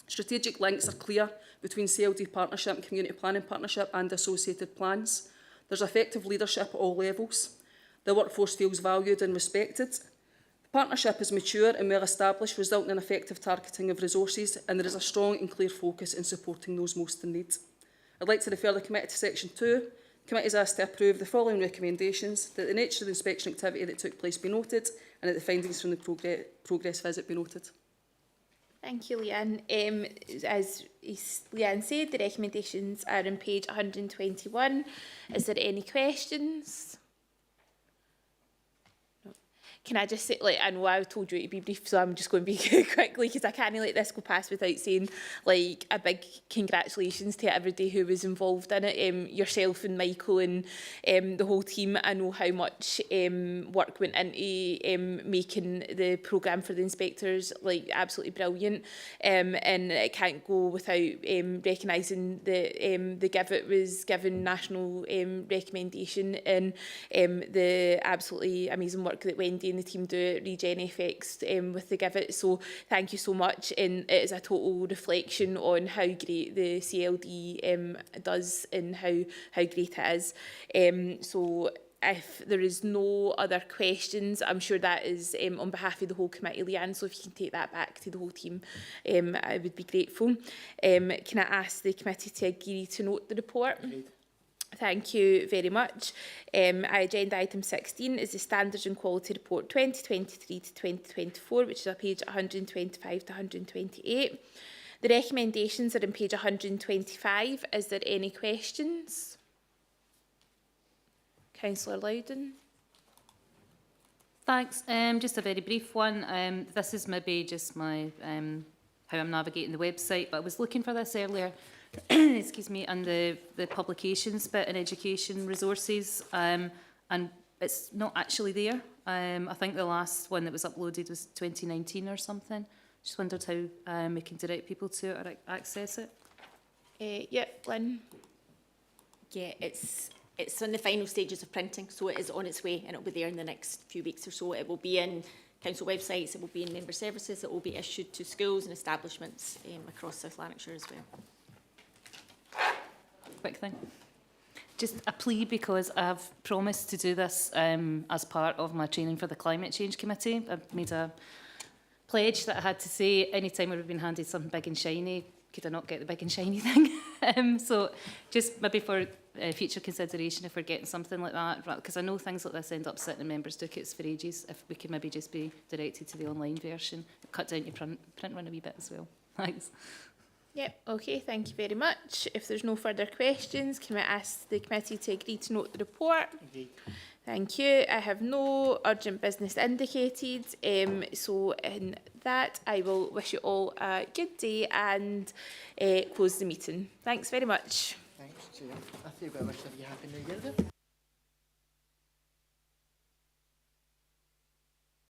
strategic links are clear between CLD partnership and community planning partnership and associated plans, there's effective leadership at all levels, the workforce feels valued and respected, the partnership is mature and well established, resulting in effective targeting of resources, and there is a strong and clear focus in supporting those most in need. I'd like to refer the committee to section 2. The committee is asked to approve the following recommendations: that the nature of the inspection activity that took place be noted, and that the findings from the progress visit be noted. Thank you, Leanne. As Leanne said, the recommendations are on page 121. Is there any questions? No. Can I just say, like, I know I told you to be brief, so I'm just going to be quickly, because I can't let this go past without saying, like, a big congratulations to everybody who was involved in it, yourself and Michael and the whole team. I know how much work went into making the programme for the inspectors, like, absolutely brilliant, and it can't go without recognising that the GIVET was given national recommendation, and the absolutely amazing work that Wendy and the team do at Regen FX with the GIVET. So thank you so much, and it is a total reflection on how great the CLD does and how great it is. So if there is no other questions, I'm sure that is on behalf of the whole committee, Leanne, so if you can take that back to the whole team, I would be grateful. Can I ask the committee to agree to note the report? Thank you very much. Agenda item 16 is the Standards and Quality Report 2023 to 2024, which is on page 125 to 128. The recommendations are on page 125. Is there any questions? Councillor Loudon. Thanks. Just a very brief one. This is maybe just my how I'm navigating the website, but I was looking for this earlier. Excuse me, and the publications bit in education resources, and it's not actually there. I think the last one that was uploaded was 2019 or something. Just wondered how we can direct people to it or access it. Yeah, Lynn. Yeah, it's in the final stages of printing, so it is on its way and it'll be there in the next few weeks or so. It will be in council websites, it will be in member services, it will be issued to schools and establishments across South Lanarkshire as well. Quick thing. Just a plea, because I've promised to do this as part of my training for the Climate Change Committee. I've made a pledge that I had to say anytime we've been handed something big and shiny, could I not get the big and shiny thing? So just maybe for future consideration, if we're getting something like that, because I know things like this end up sitting in members' dockets for ages, if we could maybe just be directed to the online version, cut down your print run a wee bit as well. Thanks. Yep, okay, thank you very much. If there's no further questions, can I ask the committee to agree to note the report? Agreed. Thank you. I have no urgent business indicated, so in that I will wish you all a good day and close the meeting. Thanks very much. Thanks, Chair. I think we've got a wish of you happy New Year there.